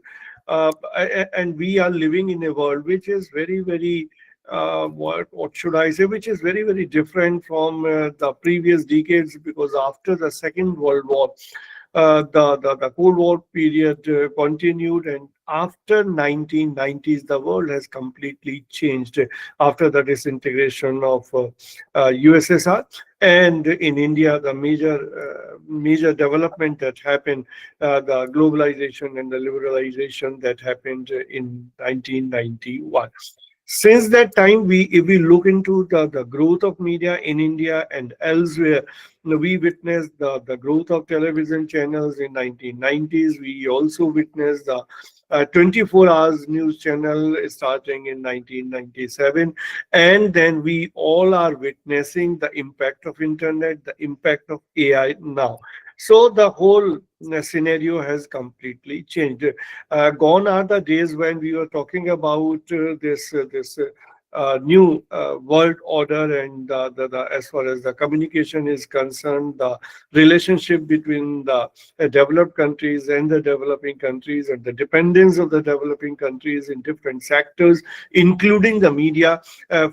S6: and we are living in a world which is very, very, what should I say, which is very, very different from the previous decades, because after the Second World War, the Cold War period continued, and after 1990s, the world has completely changed after the disintegration of USSR. And in India, the major development that happened, the globalization and the liberalization that happened in 1991. Since that time, if we look into the growth of media in India and elsewhere, we witnessed the growth of television channels in 1990s. We also witnessed the 24 hours news channel starting in 1997. And then we all are witnessing the impact of internet, the impact of AI now. So the whole scenario has completely changed. Gone are the days when we were talking about this new world order, and as far as the communication is concerned, the relationship between the developed countries and the developing countries, and the dependence of the developing countries in different sectors, including the media,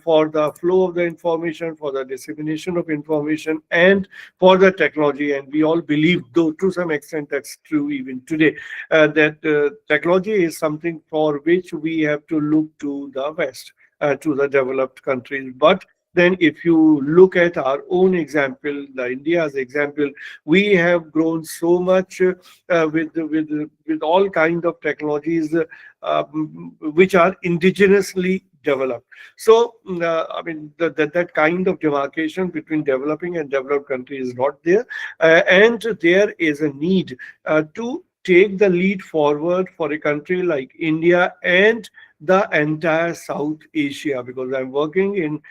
S6: for the flow of the information, for the dissemination of information, and for the technology. And we all believe, though to some extent that's true even today, that technology is something for which we have to look to the West, to the developed countries. But then if you look at our own example, the India's example, we have grown so much with all kind of technologies which are indigenously developed. So I mean that kind of demarcation between developing and developed countries is not there, and there is a need to take the lead forward for a country like India and the entire South Asia, because I'm working in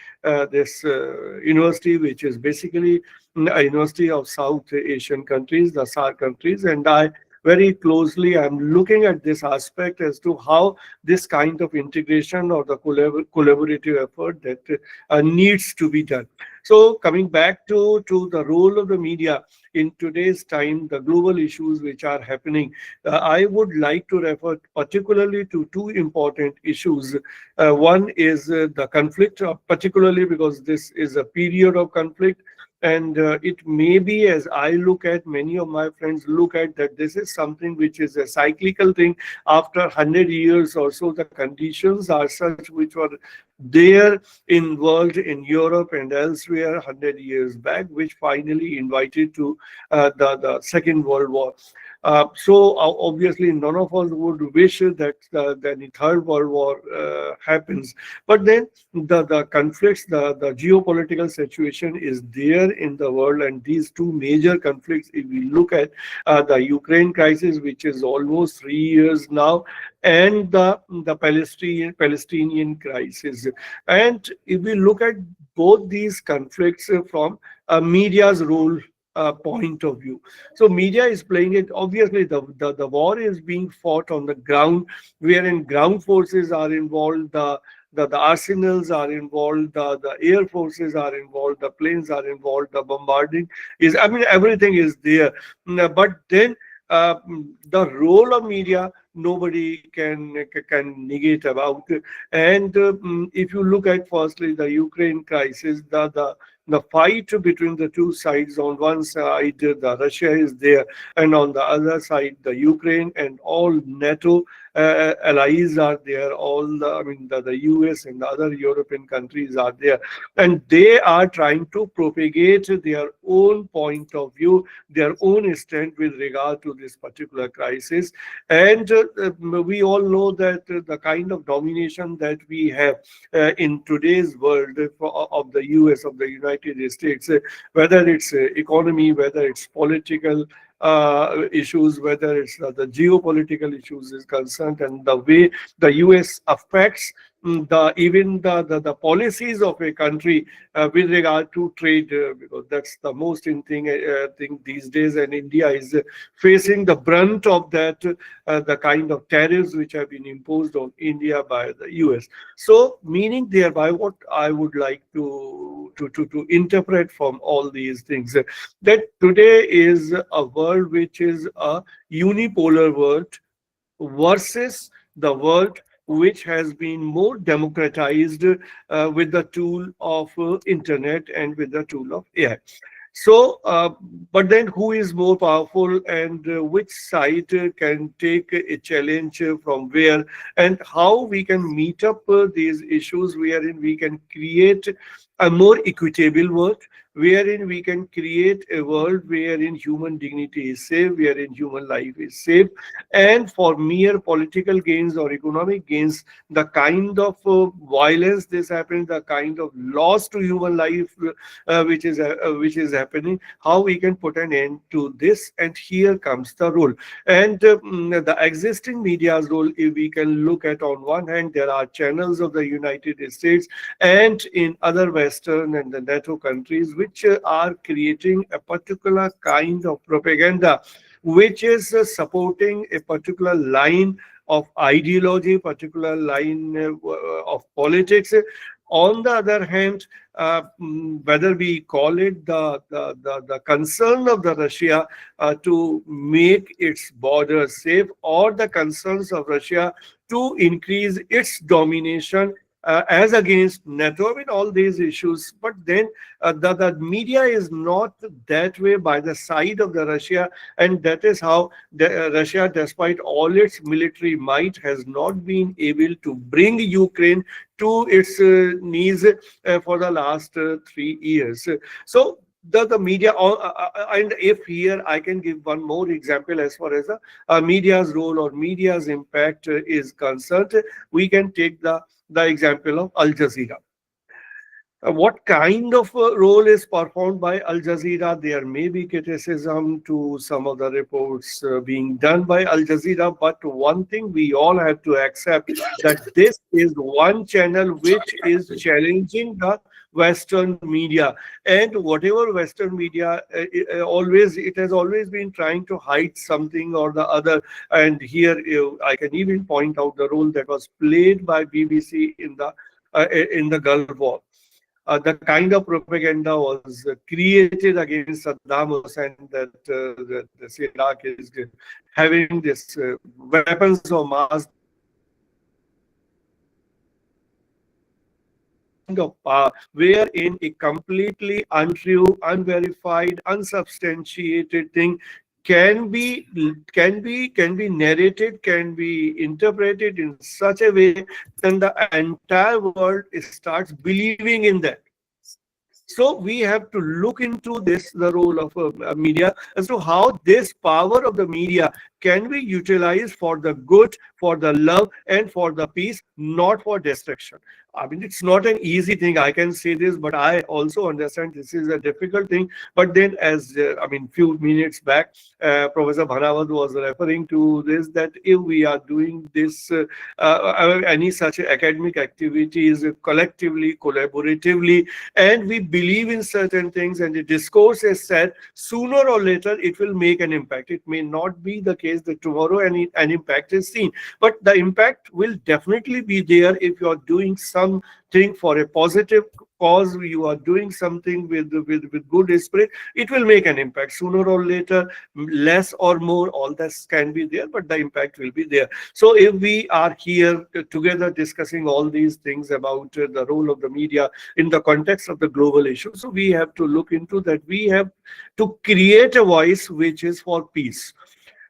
S6: this university, which is basically a university of South Asian countries, the SAARC countries, and I very closely I'm looking at this aspect as to how this kind of integration or the collaborative effort that needs to be done. So coming back to the role of the media in today's time, the global issues which are happening, I would like to refer particularly to two important issues. One is the conflict, particularly because this is a period of conflict. And it may be, as I look at, many of my friends look at, that this is something which is a cyclical thing. After 100 years or so, the conditions are such which were there in world, in Europe and elsewhere 100 years back, which finally invited to the Second World War. So obviously none of us would wish that the Third World War happens. But then the conflicts, the geopolitical situation is there in the world, and these two major conflicts, if we look at the Ukraine crisis, which is almost 3 years now, and the Palestinian crisis. And if we look at both these conflicts from media's role point of view. So media is playing it. Obviously, the war is being fought on the ground, wherein ground forces are involved, the arsenals are involved, the air forces are involved, the planes are involved, the bombarding is, I mean, everything is there. But then the role of media, nobody can negate about. And if you look at firstly the Ukraine crisis, the fight between the two sides, on one side the Russia is there, and on the other side the Ukraine, and all NATO allies are there, all the US and the other European countries are there, and they are trying to propagate their own point of view, their own stand with regard to this particular crisis. And we all know that the kind of domination that we have in today's world of the US, of the United States, whether it's economy, whether it's political issues, whether it's the geopolitical issues is concerned, and the way the US affects the policies of a country with regard to trade, because that's the most in thing these days, and India is facing the brunt of that, the kind of tariffs which have been imposed on India by the US. So meaning thereby, what I would like to interpret from all these things, that today is a world which is a unipolar world versus the world which has been more democratized with the tool of internet and with the tool of AI. So, but then who is more powerful, and which side can take a challenge from where, and how we can meet up these issues wherein we can create a more equitable world, wherein we can create a world wherein human dignity is safe, wherein human life is safe, and for mere political gains or economic gains, the kind of violence this happens, the kind of loss to human life which is happening, how we can put an end to this. And here comes the role, and the existing media's role. If we can look at, on one hand, there are channels of the United States and in other Western and the NATO countries which which are creating a particular kind of propaganda, which is supporting a particular line of ideology, particular line of politics. On the other hand, whether we call it the concern of the Russia to make its borders safe, or the concerns of Russia to increase its domination as against NATO, I mean, all these issues. But then the media is not that way by the side of the Russia, and that is how Russia, despite all its military might, has not been able to bring Ukraine to its knees for the last 3 years. So the media, and if here I can give one more example as far as the media's role or media's impact is concerned, we can take the example of Al Jazeera. What kind of role is performed by Al Jazeera? There may be criticism to some of the reports being done by Al Jazeera, but one thing we all have to accept, that this is one channel which is challenging the Western media, and whatever Western media it has always been trying to hide something or the other. And here I can even point out the role that was played by BBC in the Gulf War. The kind of propaganda was created against Saddam Hussein, that Iraq is having this weapons of mass of power, wherein a completely untrue, unverified, unsubstantiated thing can be narrated, can be interpreted in such a way that the entire world starts believing in that. So we have to look into this, the role of media, as to how this power of the media can be utilized for the good, for the love, and for the peace, not for destruction. I mean, it's not an easy thing, I can say this, but I also understand this is a difficult thing. But then, as few minutes back, Professor Bhanawat was referring to this, that if we are doing this, any such academic activities collectively, collaboratively, and we believe in certain things, and the discourse is said, sooner or later it will make an impact. It may not be the case that tomorrow an impact is seen, but the impact will definitely be there if you are doing something for a positive cause, you are doing something with good spirit. It will make an impact sooner or later, less or more, all this can be there, but the impact will be there. So if we are here together discussing all these things about the role of the media in the context of the global issue, so we have to look into that. We have to create a voice which is for peace.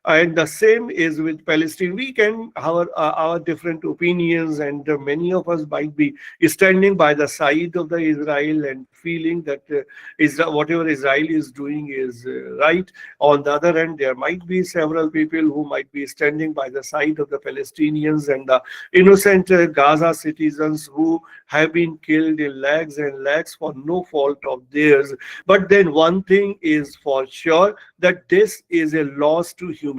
S6: And the same is with Palestine. We can have our different opinions, and many of us might be standing by the side of the Israel and feeling that whatever Israel is doing is right. On the other hand, there might be several people who might be standing by the side of the Palestinians and the innocent Gaza citizens who have been killed in lakhs and lakhs for no fault of theirs. But then one thing is for sure, that this is a loss to humanity.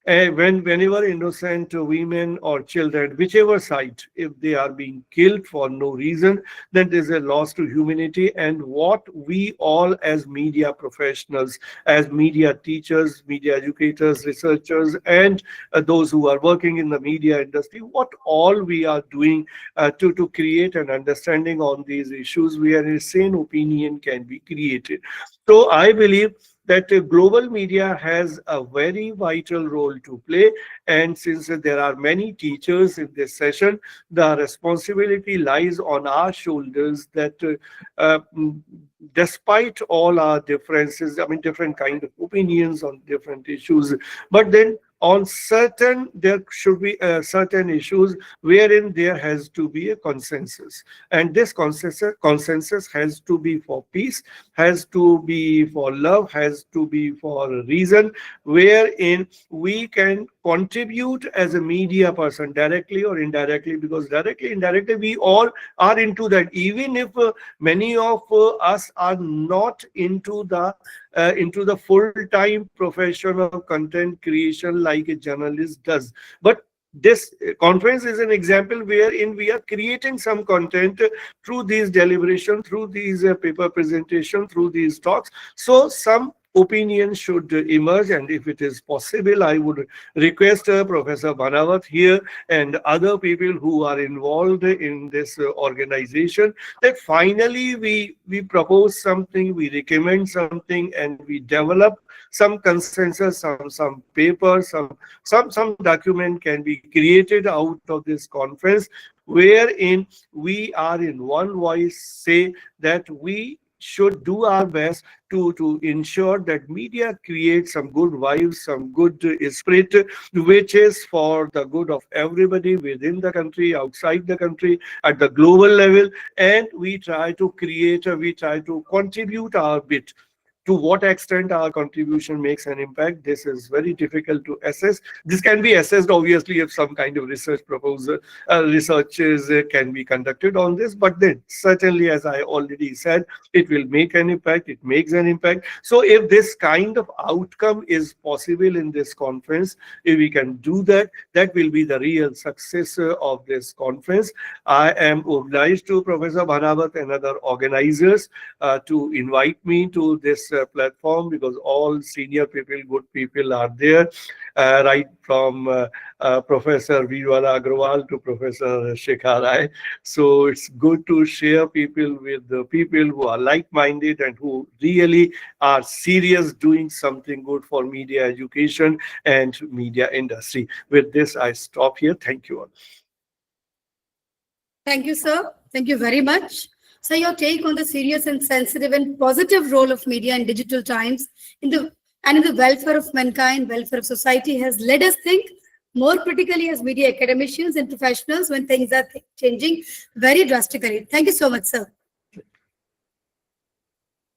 S6: Whenever innocent women or children, whichever side, if they are being killed for no reason, then there's a loss to humanity. And what we all as media professionals, as media teachers, media educators, researchers, and those who are working in the media industry, what all we are doing to create an understanding on these issues where a sane opinion can be created. So I believe that global media has a very vital role to play. And since there are many teachers in this session, the responsibility lies on our shoulders that despite all our differences, different kind of opinions on different issues, but then on there should be certain issues wherein there has to be a consensus. And this consensus has to be for peace, has to be for love, has to be for reason, wherein we can contribute as a media person, directly or indirectly, because directly, indirectly, we all are into that. Even if many of us are not into the full-time profession of content creation like a journalist does, but this conference is an example wherein we are creating some content through these deliberations, through these paper presentation, through these talks. So some opinion should emerge, and if it is possible, I would request Professor Bhanawat here and other people who are involved in this organization, that finally we propose something, we recommend something, and we develop some consensus, some paper, some document can be created out of this conference, wherein we are in one voice say that we should do our best to ensure that media creates some good vibes, some good spirit, which is for the good of everybody within the country, outside the country, at the global level. And we try to create, we try to contribute our bit. To what extent our contribution makes an impact, this is very difficult to assess. This can be assessed, obviously, if some kind of research proposal, researches can be conducted on this. But then, certainly, as I already said, it will make an impact. It makes an impact. So, if this kind of outcome is possible in this conference, if we can do that, that will be the real success of this conference. I am obliged to Professor Bhanawat and other organizers to invite me to this platform, because all senior people, good people are there, right from Professor Veerwala Agrawal to Professor Shekhar Rai. So it's good to share people with the people who are like-minded and who really are serious doing something good for media education and media industry. With this, I stop here. Thank you all.
S2: Thank you, sir. Thank you very much. So your take on the serious and sensitive and positive role of media in digital times in the welfare of mankind, welfare of society has led us think more critically as media academicians and professionals when things are changing very drastically. Thank you so much, sir.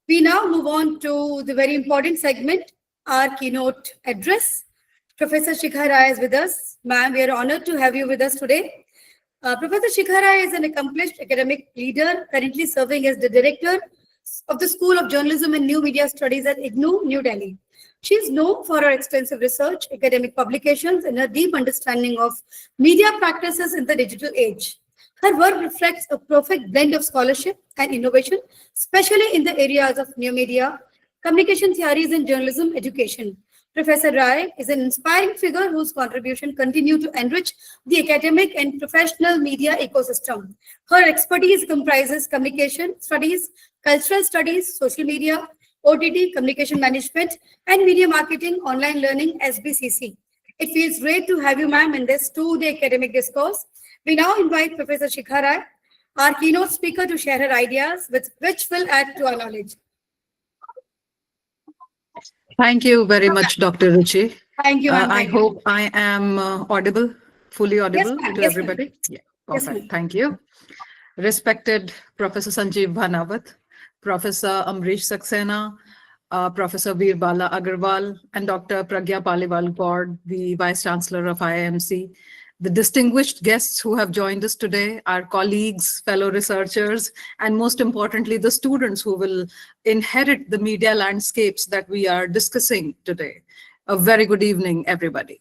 S2: We now move on to the very important segment, our keynote address. Professor Shekhar Rai is with us. Ma'am, we are honored to have you with us today. Professor Shekhar Rai is an accomplished academic leader, currently serving as the director of the School of Journalism and New Media Studies at IGNOU, New Delhi. She is known for her extensive research, academic publications, and her deep understanding of media practices in the digital age. Her work reflects a perfect blend of scholarship and innovation, especially in the areas of new media, communication theories, and journalism education. Professor Rai is an inspiring figure whose contribution continue to enrich the academic and professional media ecosystem. Her expertise comprises communication studies, cultural studies, social media, OTT, communication management, and media marketing, online learning, SBCC. It feels great to have you, ma'am, in this two-day academic discourse. We now invite Professor Shekhar Rai, our keynote speaker, to share her ideas, which will add to our knowledge.
S7: Thank you very much, Dr. Ruchi.
S2: Thank you, ma'am.
S7: I hope I am audible, fully audible to
S2: Yes,
S7: everybody. Yeah,
S2: Yes,
S7: perfect.
S2: ma'am.
S7: Thank you. Respected Professor Sanjeev Bhanawat, Professor Amrish Saxena, Professor Veerwala Agrawal, and Dr. Pragya Paliwal-Gaur, the Vice Chancellor of IIMC, the distinguished guests who have joined us today, our colleagues, fellow researchers, and most importantly, the students who will inherit the media landscapes that we are discussing today. A very good evening, everybody.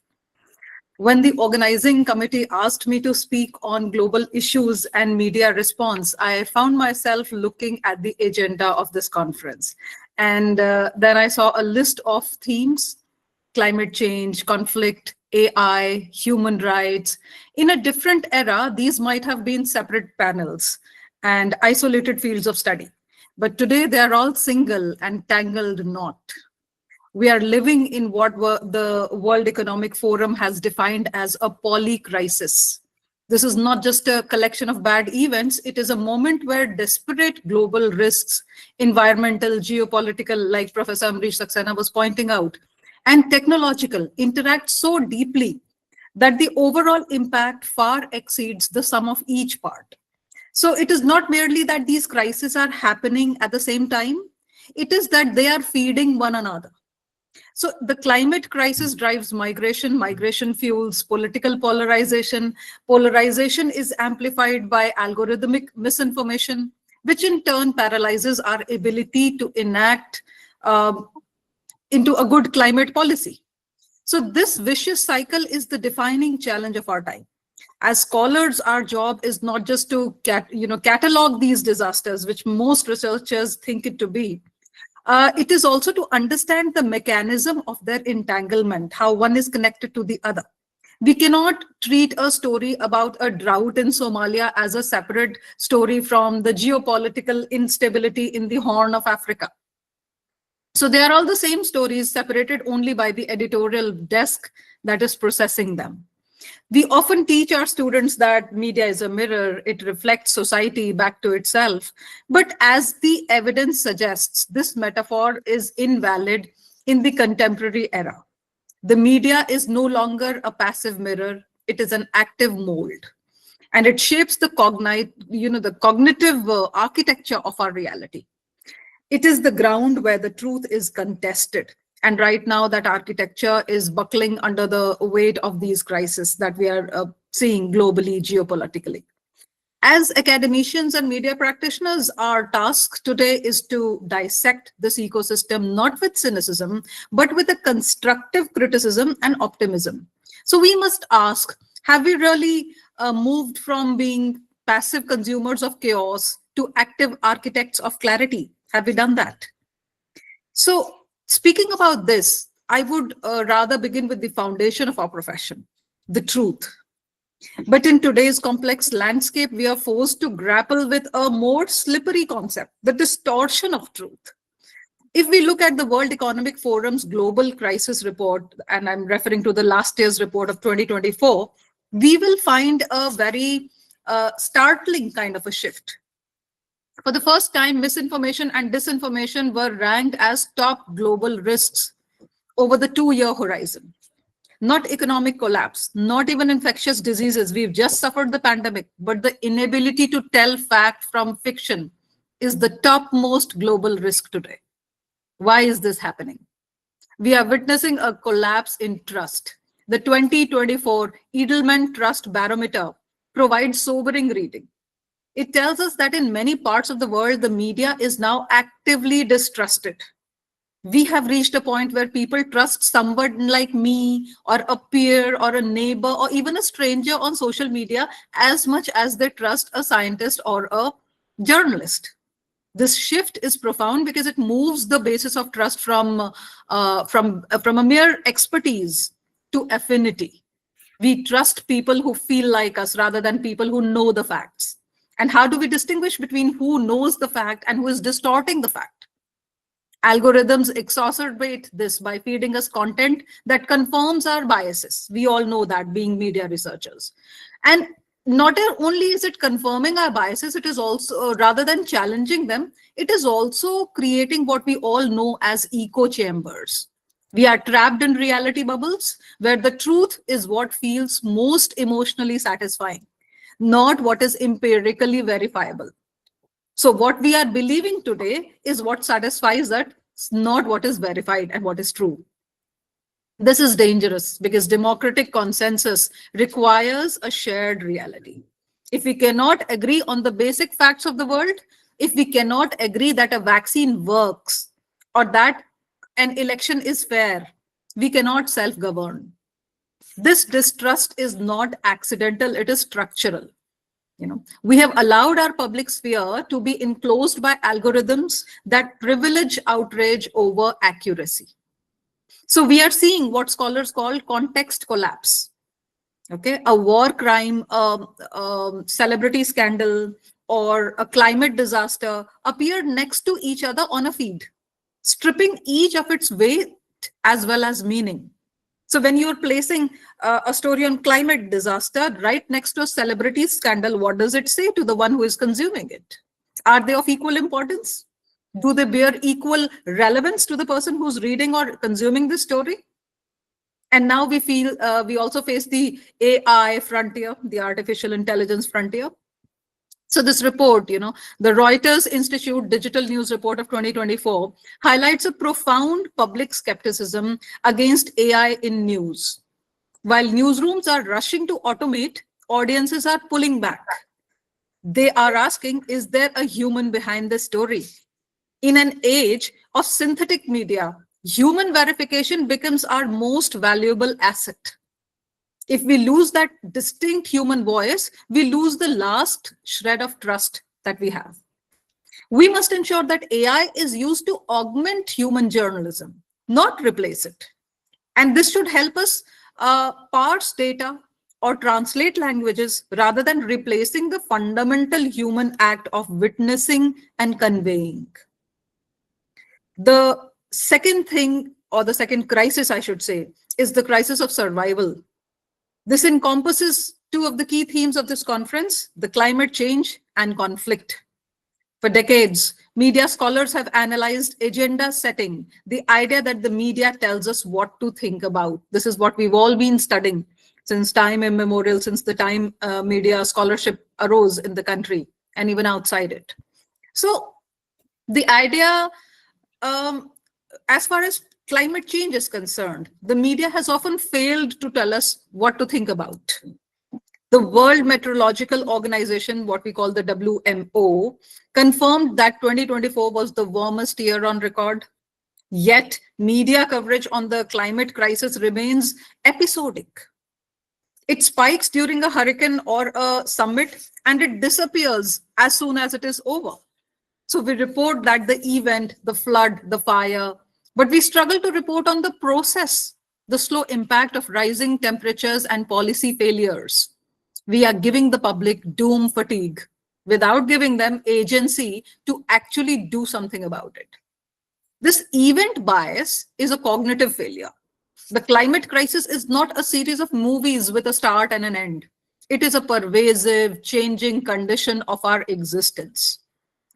S7: When the organizing committee asked me to speak on global issues and media response, I found myself looking at the agenda of this conference. And then I saw a list of themes: climate change, conflict, AI, human rights. In a different era, these might have been separate panels and isolated fields of study. But today they are all single and tangled knot. We are living in what the World Economic Forum has defined as a polycrisis. This is not just a collection of bad events. It is a moment where desperate global risks, environmental, geopolitical, like Professor Amrish Saxena was pointing out, and technological interact so deeply that the overall impact far exceeds the sum of each part. So it is not merely that these crises are happening at the same time, it is that they are feeding one another. So the climate crisis drives migration, migration fuels political polarization, polarization is amplified by algorithmic misinformation, which in turn paralyzes our ability to enact into a good climate policy. So this vicious cycle is the defining challenge of our time. As scholars, our job is not just to catalog these disasters, which most researchers think it to be. It is also to understand the mechanism of their entanglement, how one is connected to the other. We cannot treat a story about a drought in Somalia as a separate story from the geopolitical instability in the Horn of Africa. So they are all the same stories, separated only by the editorial desk that is processing them. We often teach our students that media is a mirror, it reflects society back to itself. But as the evidence suggests, this metaphor is invalid in the contemporary era. The media is no longer a passive mirror, it is an active mold. And it shapes the cognitive architecture of our reality. It is the ground where the truth is contested. And right now that architecture is buckling under the weight of these crises that we are seeing globally, geopolitically. As academicians and media practitioners, our task today is to dissect this ecosystem, not with cynicism, but with a constructive criticism and optimism. So we must ask, have we really moved from being passive consumers of chaos to active architects of clarity? Have we done that? So speaking about this, I would rather begin with the foundation of our profession, the truth. But in today's complex landscape, we are forced to grapple with a more slippery concept, the distortion of truth. If we look at the World Economic Forum's Global Crisis Report, and I'm referring to the last year's report of 2024, we will find a very startling kind of a shift. For the first time, misinformation and disinformation were ranked as top global risks over the 2-year horizon. Not economic collapse, not even infectious diseases. We've just suffered the pandemic, but the inability to tell fact from fiction is the topmost global risk today. Why is this happening? We are witnessing a collapse in trust. The 2024 Edelman Trust Barometer provides sobering reading. It tells us that in many parts of the world, the media is now actively distrusted. We have reached a point where people trust someone like me or a peer or a neighbor or even a stranger on social media as much as they trust a scientist or a journalist. This shift is profound because it moves the basis of trust from a mere expertise to affinity. We trust people who feel like us rather than people who know the facts. And how do we distinguish between who knows the fact and who is distorting the fact? Algorithms exacerbate this by feeding us content that confirms our biases. We all know that, being media researchers. And not only is it confirming our biases, it is also, rather than challenging them, it is also creating what we all know as echo chambers. We are trapped in reality bubbles where the truth is what feels most emotionally satisfying, not what is empirically verifiable. So what we are believing today is what satisfies us, not what is verified and what is true. This is dangerous because democratic consensus requires a shared reality. If we cannot agree on the basic facts of the world, if we cannot agree that a vaccine works or that an election is fair, we cannot self-govern. This distrust is not accidental, it is structural. We have allowed our public sphere to be enclosed by algorithms that privilege outrage over accuracy. So we are seeing what scholars call context collapse. Okay, a war crime, a celebrity scandal, or a climate disaster appear next to each other on a feed, stripping each of its weight as well as meaning. So when you're placing a story on climate disaster right next to a celebrity scandal, what does it say to the one who is consuming it? Are they of equal importance? Do they bear equal relevance to the person who's reading or consuming this story? And now we also face the AI frontier, the artificial intelligence frontier. So this report, the Reuters Institute Digital News Report of 2024 highlights a profound public skepticism against AI in news. While newsrooms are rushing to automate, audiences are pulling back. They are asking, is there a human behind the story? In an age of synthetic media, Human verification becomes our most valuable asset. If we lose that distinct human voice, we lose the last shred of trust that we have. We must ensure that AI is used to augment human journalism, not replace it. And this should help us parse data or translate languages rather than replacing the fundamental human act of witnessing and conveying. The second thing, or the second crisis, I should say, is the crisis of survival. This encompasses two of the key themes of this conference, the climate change and conflict. For decades, media scholars have analyzed agenda setting, the idea that the media tells us what to think about. This is what we've all been studying since time immemorial, since the time media scholarship arose in the country and even outside it. So the idea, as far as climate change is concerned, the media has often failed to tell us what to think about. The World Meteorological Organization, what we call the WMO, confirmed that 2024 was the warmest year on record. Yet, media coverage on the climate crisis remains episodic. It spikes during a hurricane or a summit, and it disappears as soon as it is over. So we report that the event, the flood, the fire, but we struggle to report on the process, the slow impact of rising temperatures and policy failures. We are giving the public doom fatigue without giving them agency to actually do something about it. This event bias is a cognitive failure. The climate crisis is not a series of movies with a start and an end. It is a pervasive, changing condition of our existence.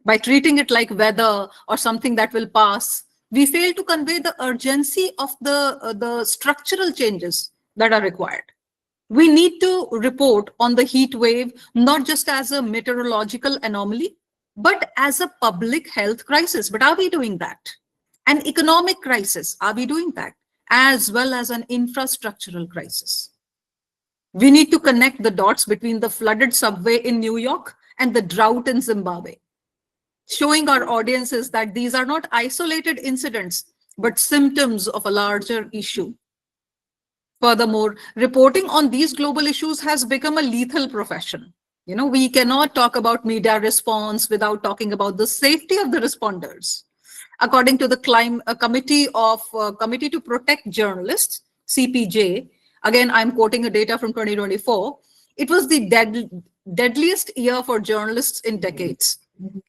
S7: By treating it like weather or something that will pass, we fail to convey the urgency of the structural changes that are required. We need to report on the heat wave, not just as a meteorological anomaly, but as a public health crisis. But are we doing that? An economic crisis, are we doing that? As well as an infrastructural crisis. We need to connect the dots between the flooded subway in New York and the drought in Zimbabwe, showing our audiences that these are not isolated incidents, but symptoms of a larger issue. Furthermore, reporting on these global issues has become a lethal profession. You know, we cannot talk about media response without talking about the safety of the responders. According to the Committee to Protect Journalists, CPJ, again, I'm quoting a data from 2024, it was the deadliest year for journalists in decades.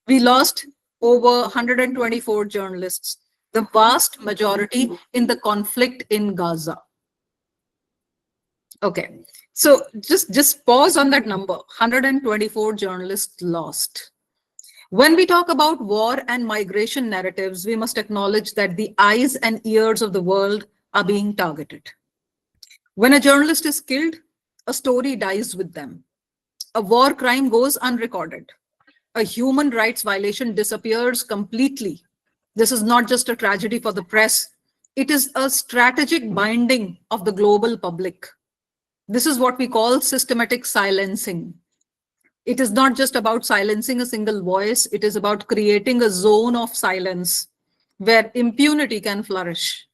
S7: We lost over 124 journalists, the vast majority in the conflict in Gaza. Okay, so just pause on that number, 124 journalists lost. When we talk about war and migration narratives, we must acknowledge that the eyes and ears of the world are being targeted. When a journalist is killed, a story dies with them. A war crime goes unrecorded. A human rights violation disappears completely. This is not just a tragedy for the press. It is a strategic binding of the global public. This is what we call systematic silencing. It is not just about silencing a single voice. It is about creating a zone of silence where impunity can flourish.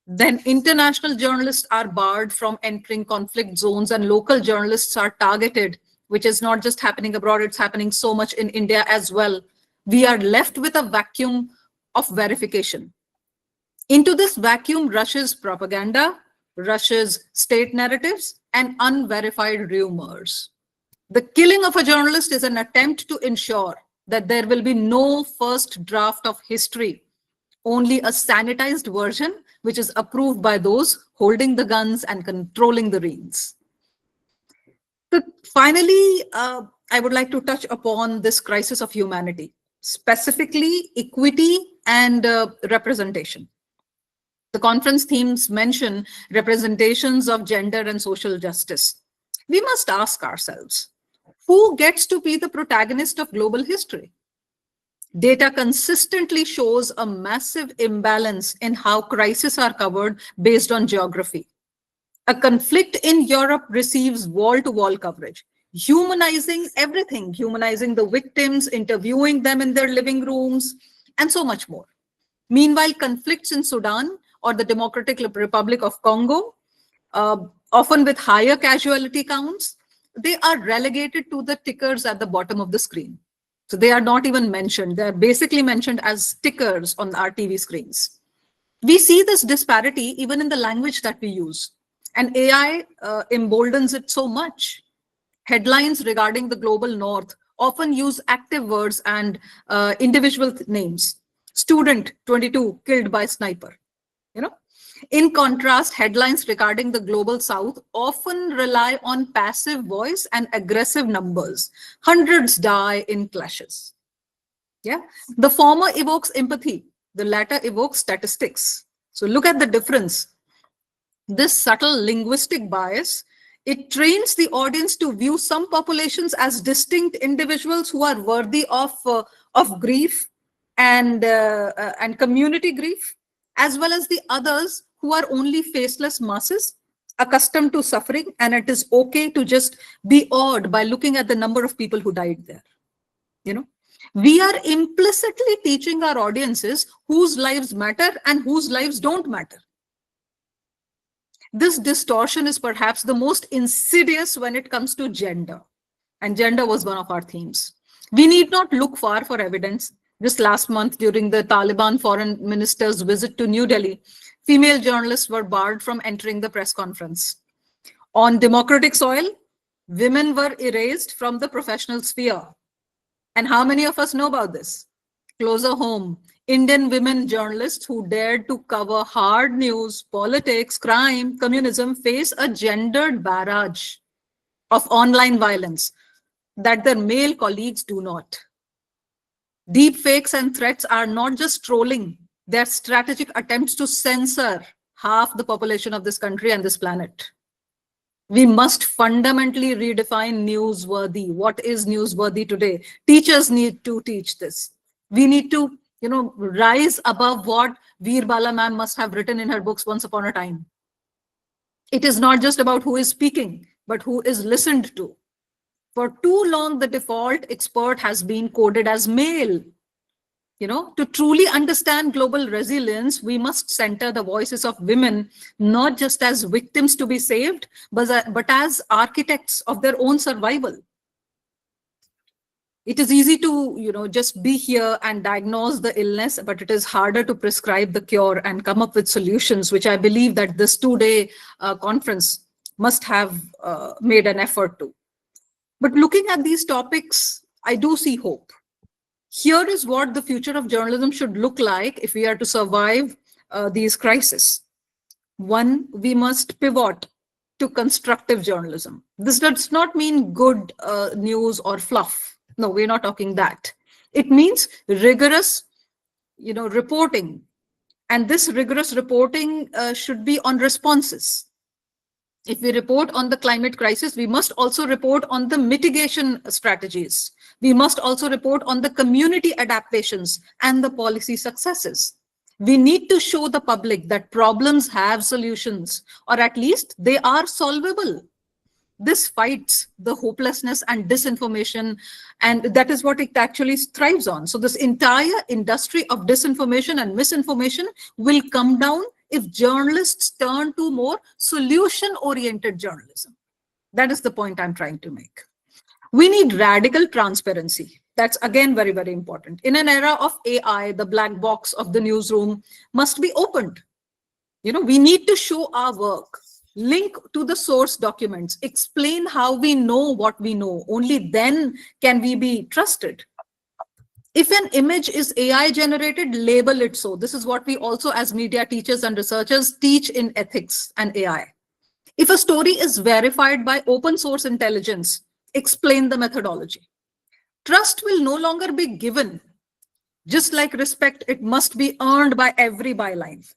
S7: Then international journalists are barred from entering conflict zones and local journalists are targeted, which is not just happening abroad, it's happening so much in India as well. We are left with a vacuum of verification. Into this vacuum rushes propaganda, rushes state narratives, and unverified rumors. The killing of a journalist is an attempt to ensure that there will be no first draft of history, only a sanitized version, which is approved by those holding the guns and controlling the reins. So finally, I would like to touch upon this crisis of humanity, specifically equity and representation. The conference themes mention representations of gender and social justice. We must ask ourselves, who gets to be the protagonist of global history? Data consistently shows a massive imbalance in how crises are covered based on geography. A conflict in Europe receives wall-to-wall coverage, humanizing everything, humanizing the victims, interviewing them in their living rooms, and so much more. Meanwhile, conflicts in Sudan or the Democratic Republic of Congo, often with higher casualty counts, they are relegated to the tickers at the bottom of the screen. So they are not even mentioned. They are basically mentioned as tickers on our TV screens. We see this disparity even in the language that we use. And AI emboldens it so much. Headlines regarding the global north often use active words and individual names. Student 22 killed by sniper. In contrast, headlines regarding the global south often rely on passive voice and aggressive numbers. Hundreds die in clashes. Yeah, the former evokes empathy, the latter evokes statistics. So look at the difference. This subtle linguistic bias, it trains the audience to view some populations as distinct individuals who are worthy of grief and community grief, as well as the others who are only faceless masses accustomed to suffering, and it is okay to just be awed by looking at the number of people who died there. We are implicitly teaching our audiences whose lives matter and whose lives don't matter. This distortion is perhaps the most insidious when it comes to gender, and gender was one of our themes. We need not look far for evidence. Just last month, during the Taliban foreign minister's visit to New Delhi, female journalists were barred from entering the press conference. On democratic soil, women were erased from the professional sphere. And how many of us know about this? Closer home, Indian women journalists who dared to cover hard news, politics, crime, communism face a gendered barrage of online violence that their male colleagues do not. Deep fakes and threats are not just trolling, they're strategic attempts to censor half the population of this country and this planet. We must fundamentally redefine newsworthy. What is newsworthy today? Teachers need to teach this. We need to, rise above what Veer Bala ma'am must have written in her books once upon a time. It is not just about who is speaking, but who is listened to. For too long, the default expert has been coded as male. To truly understand global resilience, we must center the voices of women, not just as victims to be saved, but as architects of their own survival. It is easy to, just be here and diagnose the illness, but it is harder to prescribe the cure and come up with solutions, which I believe that this two-day conference must have made an effort to. But looking at these topics, I do see hope. Here is what the future of journalism should look like if we are to survive these crises. One, we must pivot to constructive journalism. This does not mean good news or fluff. No, we're not talking that. It means rigorous, reporting. And this rigorous reporting should be on responses. If we report on the climate crisis, we must also report on the mitigation strategies. We must also report on the community adaptations and the policy successes. We need to show the public that problems have solutions, or at least they are solvable. This fights the hopelessness and disinformation, and that is what it actually thrives on. So this entire industry of disinformation and misinformation will come down if journalists turn to more solution-oriented journalism. That is the point I'm trying to make. We need radical transparency. That's again very, very important. In an era of AI, the black box of the newsroom must be opened. We need to show our work, link to the source documents, explain how we know what we know. Only then can we be trusted. If an image is AI generated, label it so. This is what we also as media teachers and researchers teach in ethics and AI. If a story is verified by open source intelligence, explain the methodology. Trust will no longer be given. Just like respect, it must be earned by every byline.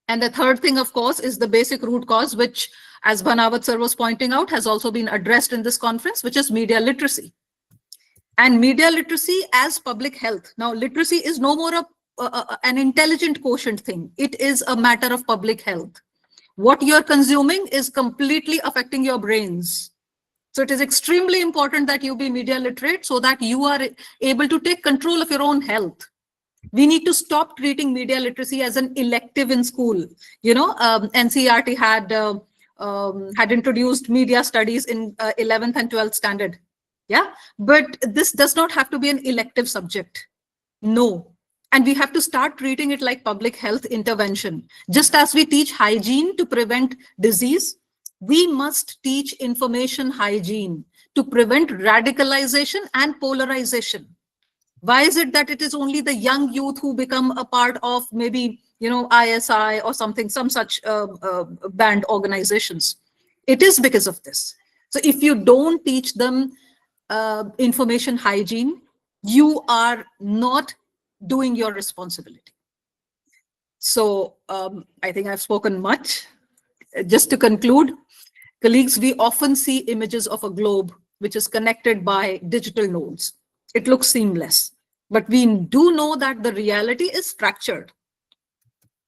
S7: And the third thing, of course, is the basic root cause, which, as Bhanawat sir was pointing out, has also been addressed in this conference, which is media literacy. And media literacy as public health. Now, literacy is no more an intelligent quotient thing. It is a matter of public health. What you're consuming is completely affecting your brains. So it is extremely important that you be media literate so that you are able to take control of your own health. We need to stop treating media literacy as an elective in school. You know, NCERT had introduced media studies in 11th and 12th standard. Yeah, but this does not have to be an elective subject. No. And we have to start treating it like public health intervention. Just as we teach hygiene to prevent disease, we must teach information hygiene to prevent radicalization and polarization. Why is it that it is only the young youth who become a part of maybe, you know, ISI or something, some such banned organizations? It is because of this. So if you don't teach them information hygiene, you are not doing your responsibility. So I think I've spoken much. Just to conclude, colleagues, we often see images of a globe which is connected by digital nodes. It looks seamless, but we do know that the reality is fractured.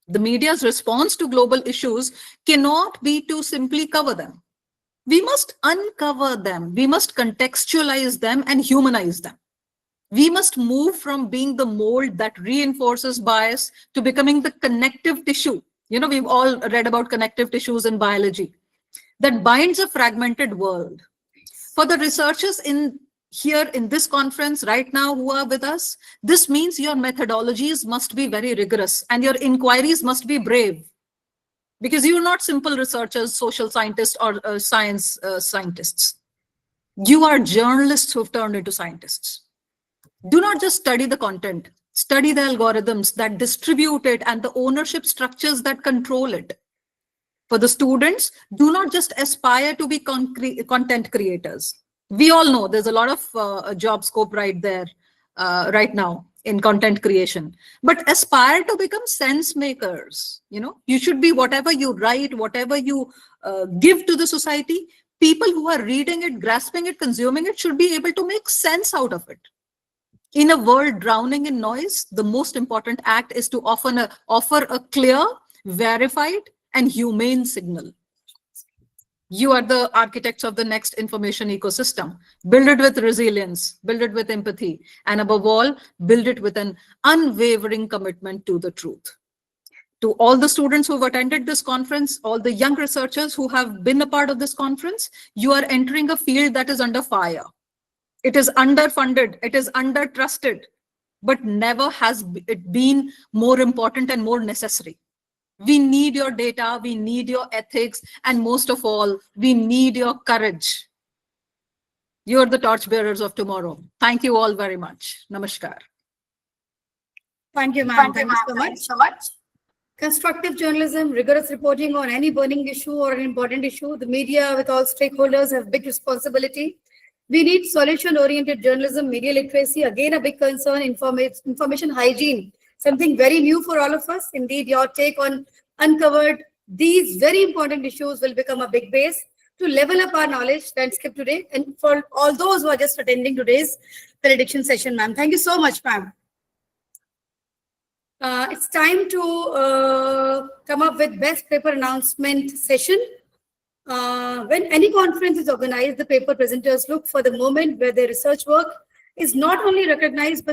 S7: The media's response to global issues cannot be to simply cover them. We must uncover them. We must contextualize them and humanize them. We must move from being the mold that reinforces bias to becoming the connective tissue. You know, we've all read about connective tissues in biology that binds a fragmented world. For the researchers here in this conference right now who are with us, this means your methodologies must be very rigorous and your inquiries must be brave, because you're not simple researchers, social scientists, or science scientists. You are journalists who've turned into scientists. Do not just study the content, study the algorithms that distribute it and the ownership structures that control it. For the students, do not just aspire to be content creators. We all know there's a lot of job scope right there right now in content creation, but aspire to become sense makers. You know, you should be, whatever you write, whatever you give to the society, people who are reading it, grasping it, consuming it should be able to make sense out of it. In a world drowning in noise, the most important act is to offer a clear, verified, and humane signal. You are the architects of the next information ecosystem. Build it with resilience, build it with empathy, and above all, build it with an unwavering commitment to the truth. To all the students who have attended this conference, all the young researchers who have been a part of this conference, you are entering a field that is under fire. It is underfunded, it is undertrusted, but never has it been more important and more necessary. We need your data, we need your ethics, and most of all, we need your courage. You're the torchbearers of tomorrow. Thank you all very much. Namaskar.
S2: Thank you, ma'am. Thank you so much. Constructive journalism, rigorous reporting on any burning issue or an important issue. The media with all stakeholders have big responsibility. We need solution-oriented journalism, media literacy, again a big concern, information hygiene, something very new for all of us. Indeed, your take on uncovered these very important issues will become a big base to level up our knowledge landscape today. And for all those who are just attending today's valediction session, ma'am, thank you so much, ma'am. It's time to come up with best paper announcement session. When any conference is organized, the paper presenters look for the moment where their research work is not only recognized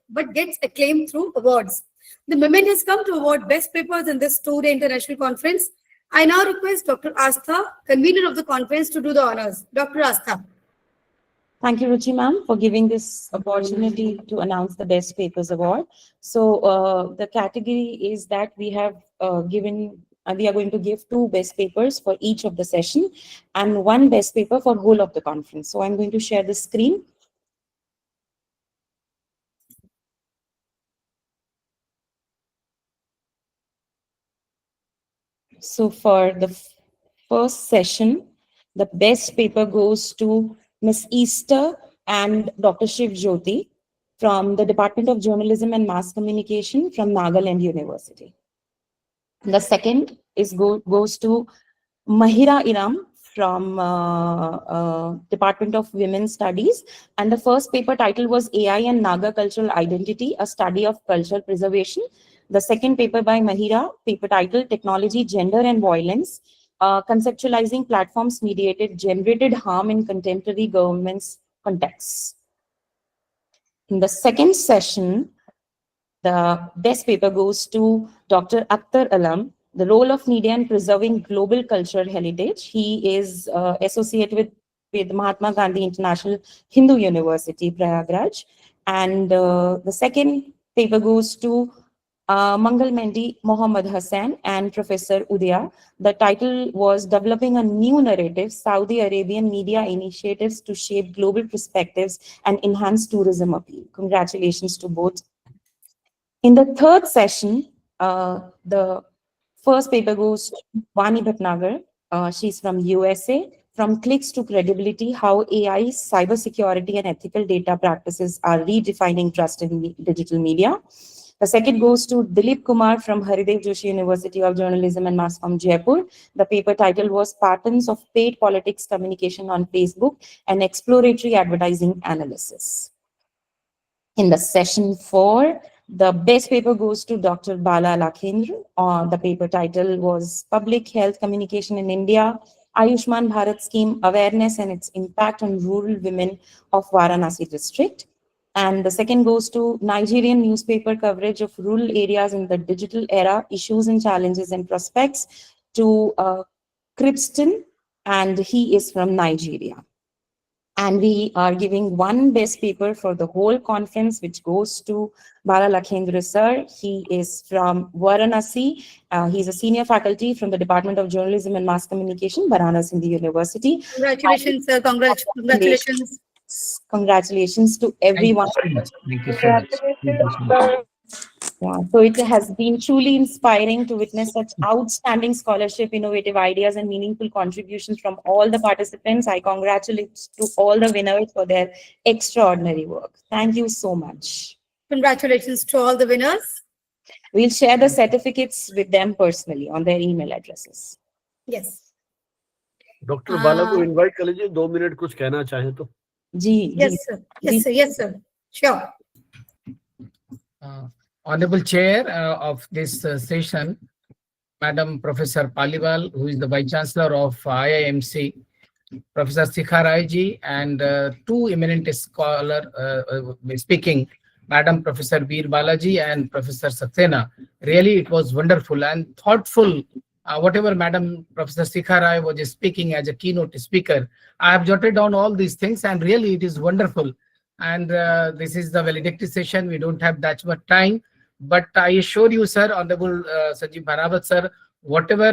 S2: but gets acclaimed through awards. The moment has come to award best papers in this two-day international conference. I now request Dr. Aastha, convener of the conference, to do the honors. Dr. Aastha.
S4: Thank you, Ruchi ma'am, for giving this opportunity to announce the Best Papers Award. So the category is that we have we are going to give 2 best papers for each of the session and 1 best paper for whole of the conference. So I'm going to share the screen. So for the first session, the best paper goes to Ms. Easter and Dr. Shiv Jyoti from the Department of Journalism and Mass Communication from Nagaland University. The second goes to Mahira Iram from Department of Women's Studies. And the first paper title was AI and Naga Cultural Identity, a Study of Cultural Preservation. The second paper by Mahira, paper title Technology, Gender and Violence, Conceptualizing Platforms Mediated Generated Harm in Contemporary Government's Contexts. In the second session, The best paper goes to Dr. Akhtar Alam, The Role of Media in Preserving Global Cultural Heritage. He is associated with Mahatma Gandhi International Hindu University, Prayagraj. And the second paper goes to Mangal Mendi, Mohammad Hassan, and Professor Udaya. The title was Developing a New Narrative, Saudi Arabian Media Initiatives to Shape Global Perspectives and Enhance Tourism Appeal. Congratulations to both. In the third session, the first paper goes to Vani Bhatnagar. She's from USA. From Clicks to Credibility, How AI, Cybersecurity, and Ethical Data Practices are Redefining Trust in Digital Media. The second goes to Dilip Kumar from Haridev Joshi University of Journalism and Mass Comm, Jaipur. The paper title was Patterns of Paid Politics Communication on Facebook and Exploratory Advertising Analysis. In the session 4, the best paper goes to Dr. Bala Lakhendra. The paper title was Public Health Communication in India, Ayushman Bharat Scheme Awareness and its Impact on Rural Women of Varanasi District. And the second goes to Nigerian newspaper coverage of rural areas in the digital era, issues and challenges and prospects, to Cripston, and he is from Nigeria. And we are giving one best paper for the whole conference, which goes to Bala Lakhendra sir. He is from Varanasi. He's a senior faculty from the Department of Journalism and Mass Communication, Varanasi Hindu University.
S2: Congratulations, sir. Congratulations.
S4: Congratulations to everyone.
S8: Thank you so much. Thank you so much.
S4: Yeah, so it has been truly inspiring to witness such outstanding scholarship, innovative ideas, and meaningful contributions from all the participants. I congratulate to all the winners for their extraordinary work. Thank you so much.
S2: Congratulations to all the winners.
S4: We'll share the certificates with them personally on their email addresses.
S2: Yes.
S1: Doctor Bala को invite कर लीजिए, 2 minute कुछ कहना चाहें तो.
S4: जी,
S2: Yes, sir. Yes, sir. Yes, sir. Sure.
S8: Honorable Chair of this session, Madam Professor Paliwal, who is the Vice Chancellor of IIMC, Professor Sikha Rai ji, and two eminent scholars speaking, Madam Professor Veer Balaji and Professor Saxena. Really, it was wonderful and thoughtful. Whatever Madam Professor Sikha Rai was speaking as a keynote speaker, I have jotted down all these things, and really it is wonderful. And this is the valedictory session. We don't have that much time, but I assure you, sir, Honorable Sanjeev Bhanawat, sir, whatever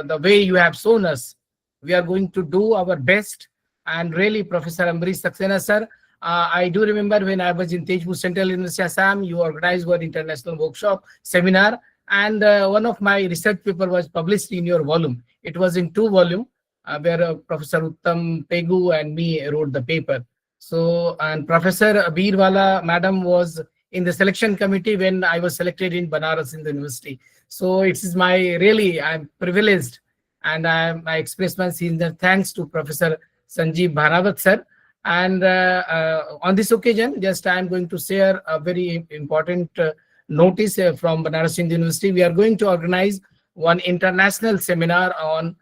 S8: the way you have shown us, we are going to do our best. And really, Professor Ambrish Saxena, sir, I do remember when I was in Tejpur Central University, Assam, you organized one international workshop seminar, and one of my research paper was published in your volume. It was in 2 volumes, where Professor Uttam Pegu and me wrote the paper. So, and Professor Veerwala Madam was in the selection committee when I was selected in Banaras in the university. So it is my really, I'm privileged, and I express my sincere thanks to Professor Sanjeev Bhanawat sir. And on this occasion, just I am going to share a very important notice from Banaras Hindu University. We are going to organize one international seminar on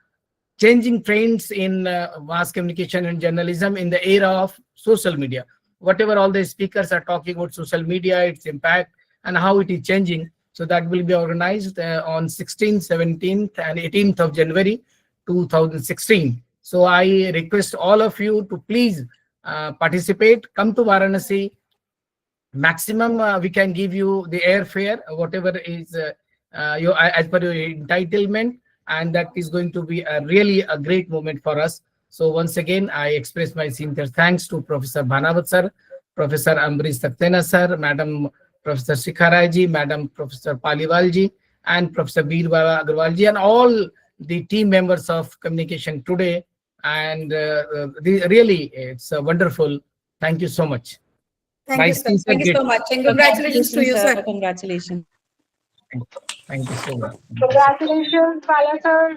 S8: changing trends in mass communication and journalism in the era of social media. Whatever all the speakers are talking about social media, its impact, and how it is changing. So that will be organized on 16th, 17th, and 18th of January 2016. So I request all of you to please participate, come to Varanasi. Maximum we can give you the airfare, whatever is as per your entitlement, and that is going to be really a great moment for us. So once again, I express my sincere thanks to Professor Bhanawat sir, Professor Ambrish Saxena sir, Madam Professor Sikha Rai ji, Madam Professor Paliwal ji, and Professor Veerwala Agarwal ji, and all the team members of communication today. And really, it's wonderful. Thank you so much.
S2: Thank you, sir. Thank you so much. And congratulations to you, sir.
S4: Congratulations.
S8: Thank you so much.
S9: Congratulations, Bala sir.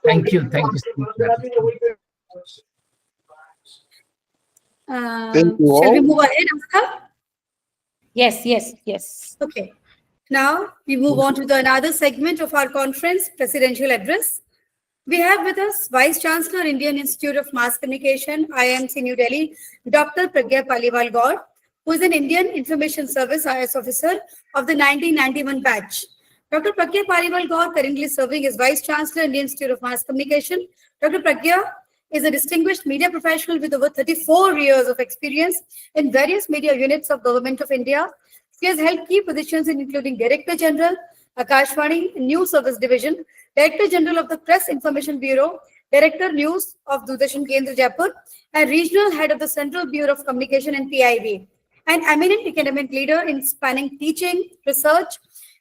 S8: Thank you. Thank you so much.
S2: Shall we move ahead, Aastha?
S4: Yes.
S2: Okay. Now we move on to another segment of our conference, Presidential Address. We have with us Vice Chancellor, Indian Institute of Mass Communication, IIMC New Delhi, Dr. Pragya Paliwal Gaur, who is an Indian Information Service IS officer of the 1991 batch. Dr. Pragya Pariwal Gaur, currently serving as Vice Chancellor, Indian Institute of Mass Communication. Dr. Pragya is a distinguished media professional with over 34 years of experience in various media units of Government of India. She has held key positions including Director General, Akashvani News Service Division, Director General of the Press Information Bureau, Director News of Doordarshan Kendra Jaipur, and Regional Head of the Central Bureau of Communication and PIB. An eminent academic leader in spanning teaching, research,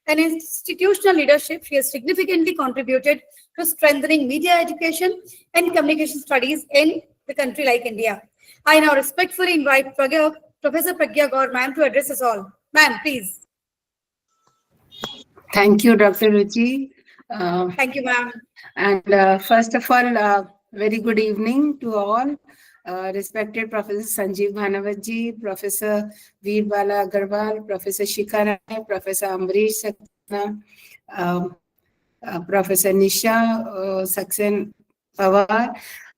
S2: and institutional leadership, she has significantly contributed to strengthening media education and communication studies in the country like India. I now respectfully invite Professor Pragya Gaur, ma'am, to address us all. Ma'am, please.
S10: Thank you, Dr. Ruchi.
S2: Thank you, ma'am.
S10: And first of all, very good evening to all. Respected Professor Sanjeev Bhanawat ji, Professor Veer Bala Agarwal, Professor Shikha Rai, Professor Amrish Saxena, Professor Nisha Saxena Pawar.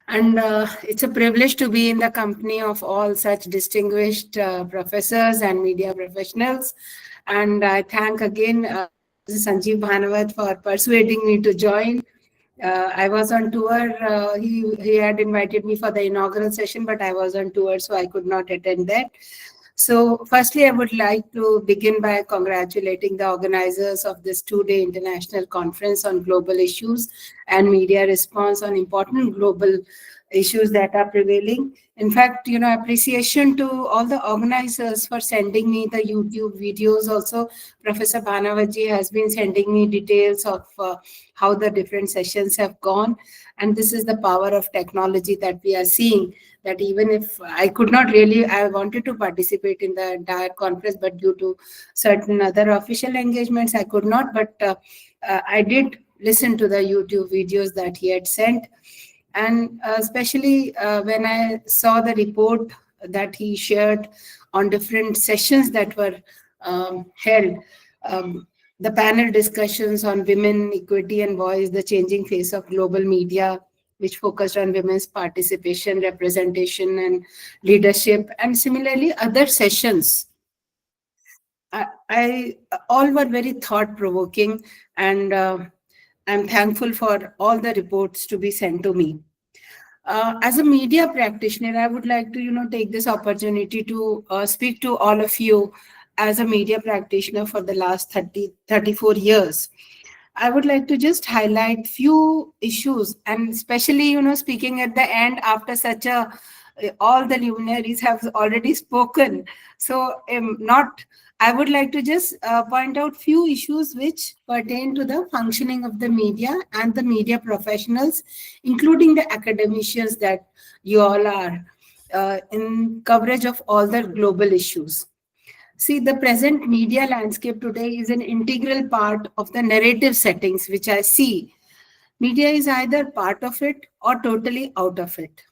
S10: And it's a privilege to be in the company of all such distinguished professors and media professionals. And I thank again Sanjeev Bhanawat for persuading me to join. I was on tour. He had invited me for the inaugural session, but I was on tour, so I could not attend that. So firstly, I would like to begin by congratulating the organizers of this two-day international conference on global issues and media response on important global issues that are prevailing. In fact, appreciation to all the organizers for sending me the YouTube videos. Also, Professor Bhanawat ji has been sending me details of how the different sessions have gone. And this is the power of technology that we are seeing, that even if I could not really, I wanted to participate in the entire conference, but due to certain other official engagements, I could not. But I did listen to the YouTube videos that he had sent. And especially when I saw the report that he shared on different sessions that were held, the panel discussions on women, equity and voice, the changing face of global media, which focused on women's participation, representation and leadership, and similarly other sessions. I all were very thought-provoking, and I'm thankful for all the reports to be sent to me. As a media practitioner, I would like to take this opportunity to speak to all of you as a media practitioner for the last 34 years. I would like to just highlight few issues, and especially speaking at the end after such a all the luminaries have already spoken, so I would like to just point out few issues which pertain to the functioning of the media and the media professionals, including the academicians that you all are in coverage of all the global issues. See, the present media landscape today is an integral part of the narrative settings, which I see. Media is either part of it or totally out of it.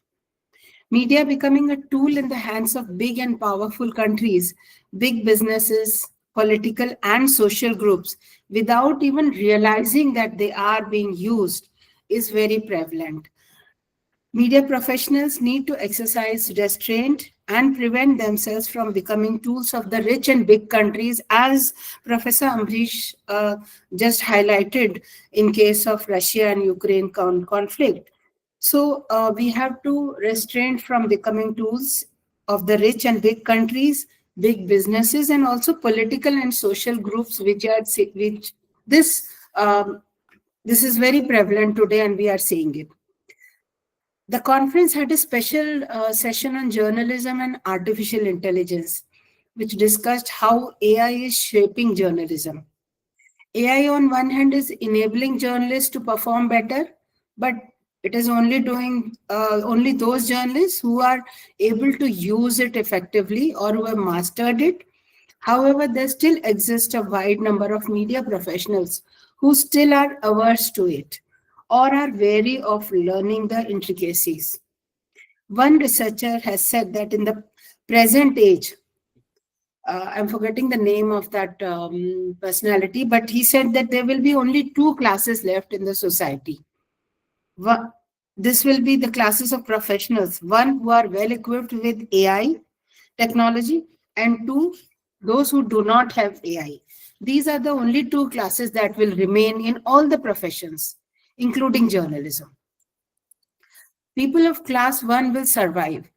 S10: Media becoming a tool in the hands of big and powerful countries, big businesses, political and social groups, without even realizing that they are being used, is very prevalent. Media professionals need to exercise restraint and prevent themselves from becoming tools of the rich and big countries, as Professor Amrish just highlighted in case of Russia and Ukraine conflict. So we have to restrain from becoming tools of the rich and big countries, big businesses, and also political and social groups, which this is very prevalent today, and we are seeing it. The conference had a special session on journalism and artificial intelligence, which discussed how AI is shaping journalism. AI on one hand is enabling journalists to perform better, but it is only doing only those journalists who are able to use it effectively or who have mastered it. However, there still exists a wide number of media professionals who still are averse to it or are wary of learning the intricacies. One researcher has said that in the present age, I'm forgetting the name of that personality, but he said that there will be only two classes left in the society. This will be the classes of professionals, one who are well equipped with AI technology, and 2, those who do not have AI. These are the only 2 classes that will remain in all the professions, including journalism. People of class 1 will survive,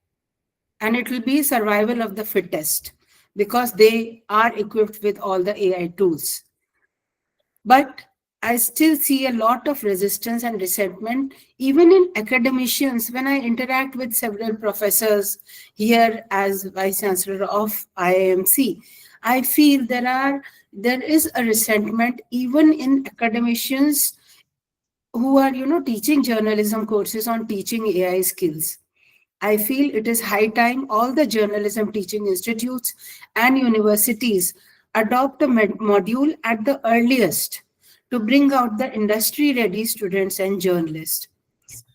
S10: and it will be survival of the fittest because they are equipped with all the AI tools. But I still see a lot of resistance and resentment, even in academicians. When I interact with several professors here as Vice Chancellor of IIMC, I feel there is a resentment even in academicians who are, teaching journalism courses on teaching AI skills. I feel it is high time all the journalism teaching institutes and universities adopt a module at the earliest to bring out the industry-ready students and journalists.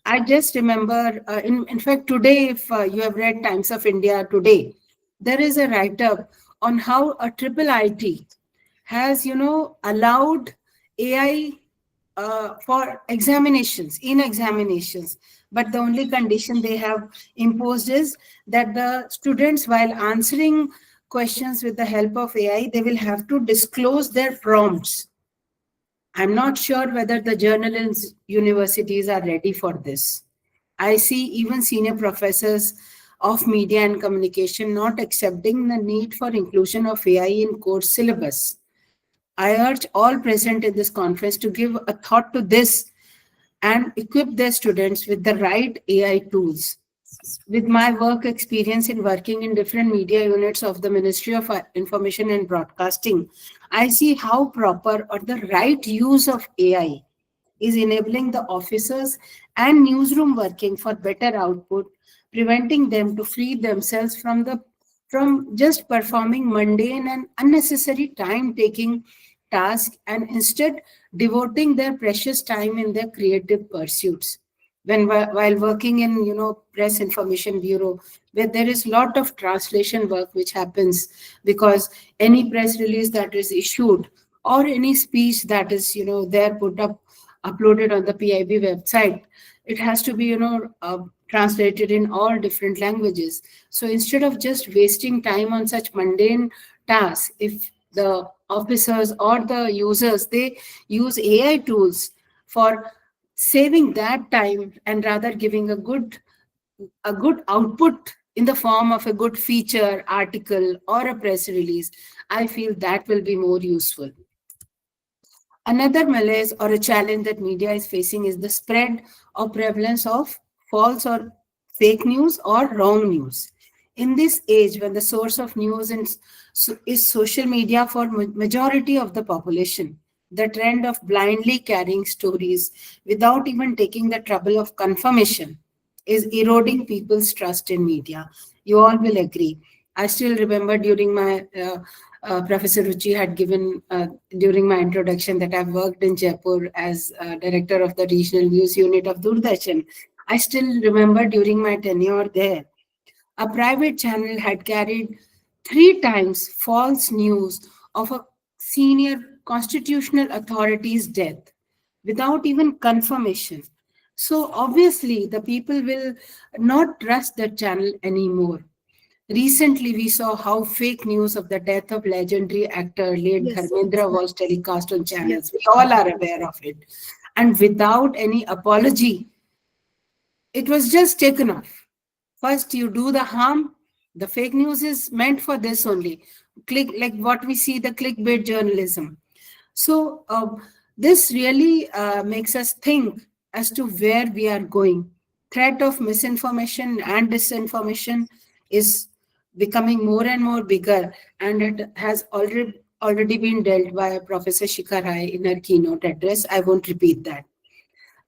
S10: I just remember, in fact, today, if you have read Times of India today, there is a write-up on how a triple IT has, allowed AI for examinations, in examinations. But the only condition they have imposed is that the students, while answering questions with the help of AI, they will have to disclose their prompts. I'm not sure whether the journalism universities are ready for this. I see even senior professors of media and communication not accepting the need for inclusion of AI in course syllabus. I urge all present in this conference to give a thought to this and equip their students with the right AI tools. With my work experience in working in different media units of the Ministry of Information and Broadcasting, I see how proper or the right use of AI is enabling the officers and newsroom working for better output, preventing them to free themselves from just performing mundane and unnecessary time-taking tasks and instead devoting their precious time in their creative pursuits. While working in Press Information Bureau, where there is a lot of translation work which happens because any press release that is issued or any speech that is there uploaded on the PIB website, it has to be translated in all different languages. So instead of just wasting time on such mundane tasks, if the officers or the users, they use AI tools for saving that time and rather giving a good output in the form of a good feature, article, or a press release, I feel that will be more useful. Another malaise or a challenge that media is facing is the spread or prevalence of false or fake news or wrong news. In this age, when the source of news is social media for majority of the population, the trend of blindly carrying stories without even taking the trouble of confirmation is eroding people's trust in media. You all will agree. I still remember during my Professor Ruchi had given during my introduction that I've worked in Jaipur as director of the regional news unit of Doordarshan. I still remember during my tenure there, a private channel had carried 3 times false news of a senior constitutional authority's death without even confirmation. So obviously the people will not trust that channel anymore. Recently, we saw how fake news of the death of legendary actor late Dharmendra was telecast on channels. We all are aware of it. And without any apology, it was just taken off. First, you do the harm. The fake news is meant for this only. Like what we see, the clickbait journalism. So this really makes us think as to where we are going. Threat of misinformation and disinformation is becoming more and more bigger, and it has already been dealt by Professor Shikhar Rai in her keynote address. I won't repeat that.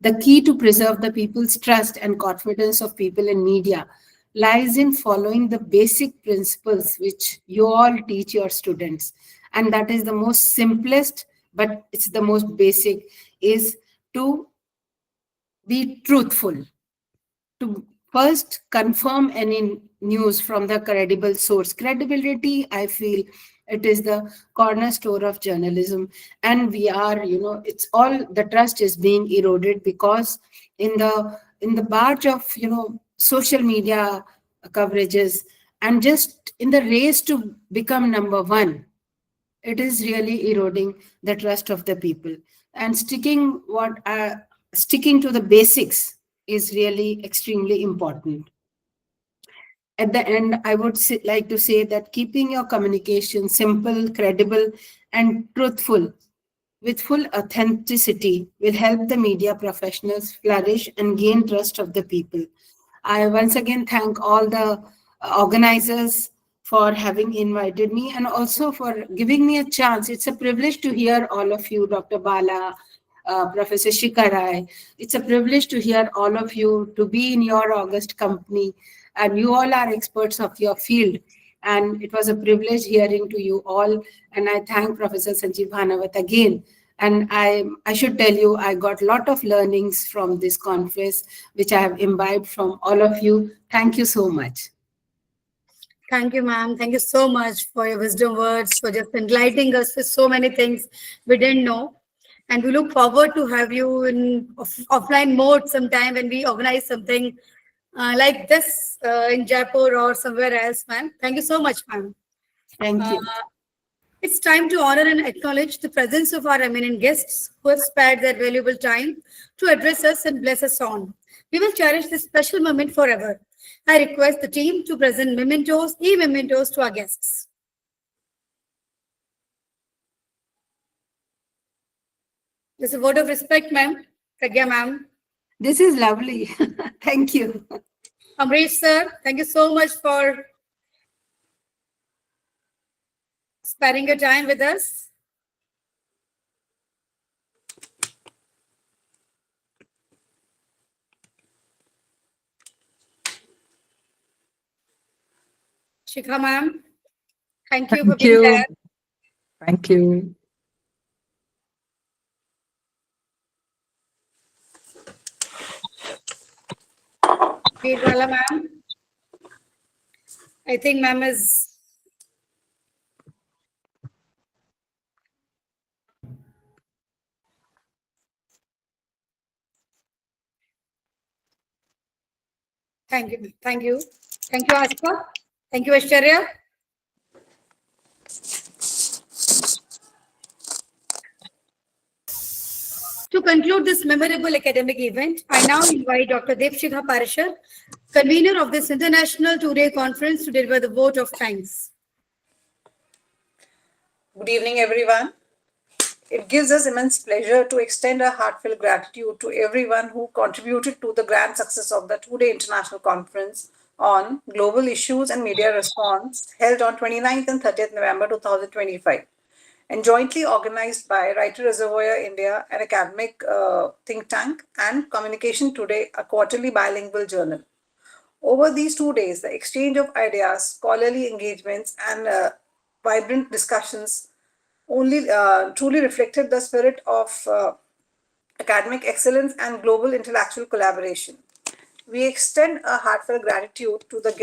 S10: The key to preserve the people's trust and confidence of people in media lies in following the basic principles which you all teach your students. And that is the most simplest, but it's the most basic, is to be truthful. To first confirm any news from the credible source. Credibility, I feel, it is the cornerstone of journalism. And we are, it's all, the trust is being eroded because in the barge of, social media coverages And just in the race to become number one, it is really eroding the trust of the people. And sticking to the basics is really extremely important. At the end, I would like to say that keeping your communication simple, credible, and truthful with full authenticity will help the media professionals flourish and gain trust of the people. I once again thank all the organizers for having invited me and also for giving me a chance. It's a privilege to hear all of you, Dr. Bala, Professor Shikarai. It's a privilege to hear all of you, to be in your august company. And you all are experts of your field. And it was a privilege hearing to you all. And I thank Professor Sanjeev Bhanawat again. And I should tell you, I got a lot of learnings from this conference, which I have imbibed from all of you. Thank you so much.
S2: Thank you, ma'am. Thank you so much for your wisdom words, for just enlightening us with so many things we didn't know. And we look forward to have you in offline mode sometime when we organize something like this in Jaipur or somewhere else, ma'am. Thank you so much, ma'am.
S10: Thank you.
S2: It's time to honor and acknowledge the presence of our eminent guests who have spared their valuable time to address us and bless us on. We will cherish this special moment forever. I request the team to present mementos, e-mementos to our guests. Just a word of respect, ma'am. Pragya, ma'am.
S10: This is lovely. Thank you.
S2: Amrish, sir, thank you so much for sparing your time with us. Shikha, ma'am, thank you for being there.
S7: Thank you.
S2: Veerwala, ma'am. I think ma'am is thank you. Thank you. Thank you, Aastha. Thank you, Aishwarya. To conclude this memorable academic event, I now invite Dr. Deepshikha Parashar, convener of this international two-day conference, to deliver the vote of thanks.
S11: Good evening, everyone. It gives us immense pleasure to extend our heartfelt gratitude to everyone who contributed to the grand success of the two-day international conference on global issues and media response held on 29th and 30th November 2025 and jointly organized by Writer Reservoir India, an academic think tank, and Communication Today, a quarterly bilingual journal. Over these 2 days, the exchange of ideas, scholarly engagements, and vibrant discussions only truly reflected the spirit of academic excellence and global intellectual collaboration. We extend a heartfelt gratitude to the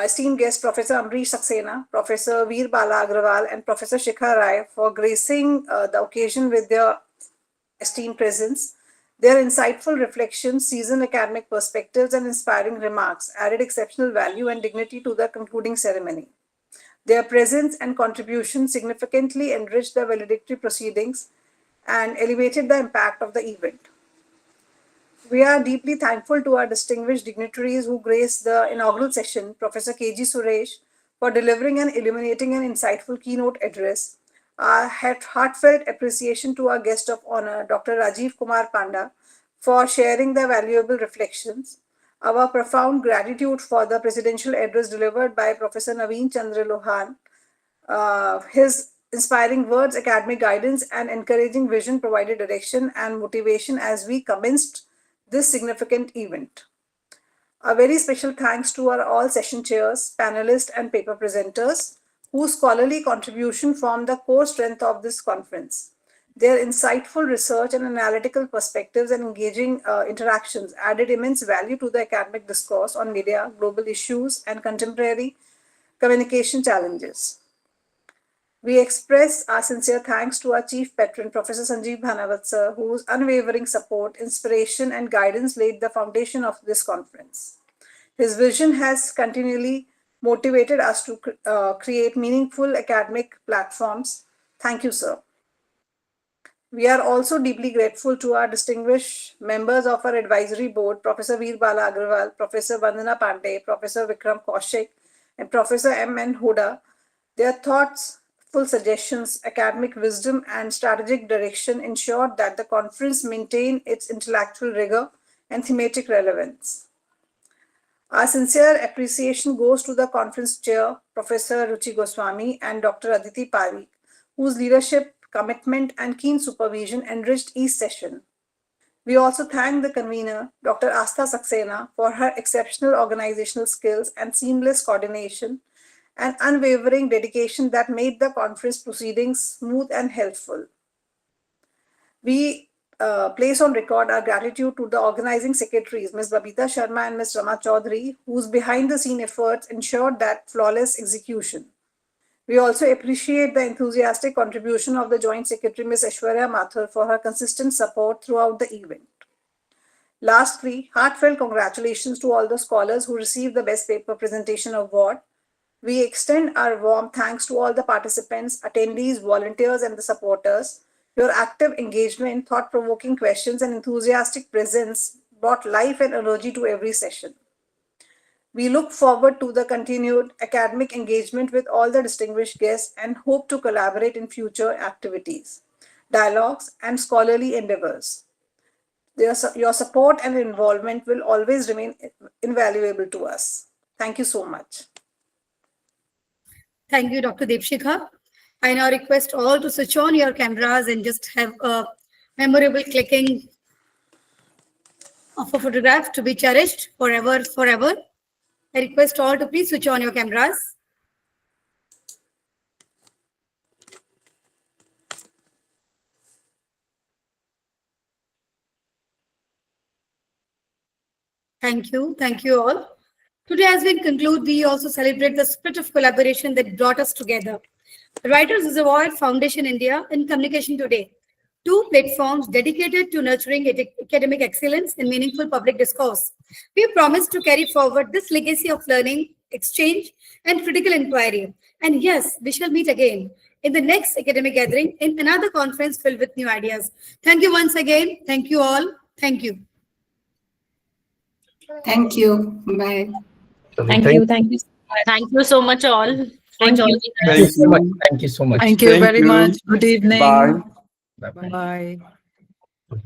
S11: esteemed guest, Professor Amrish Saxena, Professor Veer Bala Agrawal, and Professor Shikha Rai for gracing the occasion with their esteemed presence. Their insightful reflections, seasoned academic perspectives, and inspiring remarks added exceptional value and dignity to the concluding ceremony. Their presence and contribution significantly enriched the valedictory proceedings and elevated the impact of the event. We are deeply thankful to our distinguished dignitaries who graced the inaugural session, Professor K.G. Suresh, for delivering an illuminating and insightful keynote address. Our heartfelt appreciation to our guest of honor, Dr. Rajiv Kumar Panda, for sharing their valuable reflections. Our profound gratitude for the presidential address delivered by Professor Naveen Chandra Lohan. His inspiring words, academic guidance, and encouraging vision provided direction and motivation as we commenced this significant event. A very special thanks to our all session chairs, panelists, and paper presenters, whose scholarly contribution formed the core strength of this conference. Their insightful research and analytical perspectives and engaging interactions added immense value to the academic discourse on media, global issues, and contemporary communication challenges. We express our sincere thanks to our Chief Patron, Professor Sanjeev Bhanawat, sir, whose unwavering support, inspiration, and guidance laid the foundation of this conference. His vision has continually motivated us to create meaningful academic platforms. Thank you, sir. We are also deeply grateful to our distinguished members of our advisory board, Professor Veer Bala Agarwal, Professor Vandana Pandey, Professor Vikram Kaushik, and Professor M.N. Huda. Their thoughtful suggestions, academic wisdom, and strategic direction ensured that the conference maintained its intellectual rigor and thematic relevance. Our sincere appreciation goes to the conference chair, Professor Ruchi Goswami, and Dr. Aditi Pareek, whose leadership, commitment, and keen supervision enriched each session. We also thank the convener, Dr. Aastha Saxena, for her exceptional organizational skills and seamless coordination and unwavering dedication that made the conference proceedings smooth and helpful. We place on record our gratitude to the organizing secretaries, Ms. Babita Sharma and Ms. Rama Chaudhary, whose behind-the-scene efforts ensured that flawless execution. We also appreciate the enthusiastic contribution of the Joint Secretary, Ms. Aishwarya Mathur, for her consistent support throughout the event. Lastly, heartfelt congratulations to all the scholars who received the Best Paper Presentation Award. We extend our warm thanks to all the participants, attendees, volunteers, and the supporters. Your active engagement, thought-provoking questions, and enthusiastic presence brought life and energy to every session. We look forward to the continued academic engagement with all the distinguished guests and hope to collaborate in future activities, dialogues, and scholarly endeavors. Your support and involvement will always remain invaluable to us. Thank you so much.
S2: Thank you, Dr. Deepshikha. I now request all to switch on your cameras and just have a memorable clicking of a photograph to be cherished forever. I request all to please switch on your cameras. Thank you all. Today, as we conclude, we also celebrate the spirit of collaboration that brought us together. The Writers Reservoir Foundation India and Communication Today, two platforms dedicated to nurturing academic excellence and meaningful public discourse. We promise to carry forward this legacy of learning, exchange, and critical inquiry. And yes, we shall meet again in the next academic gathering in another conference filled with new ideas. Thank you once again. Thank you all. Thank you.
S10: Thank you. Bye.
S4: Thank you. Thank you.
S3: Thank you so much all for
S4: Thank you.
S3: joining us.
S8: Thank you so much. Thank you so much.
S7: Thank you
S6: Thank
S7: very
S6: you.
S7: much. Good evening.
S6: Bye.
S8: Bye-bye.
S7: Bye.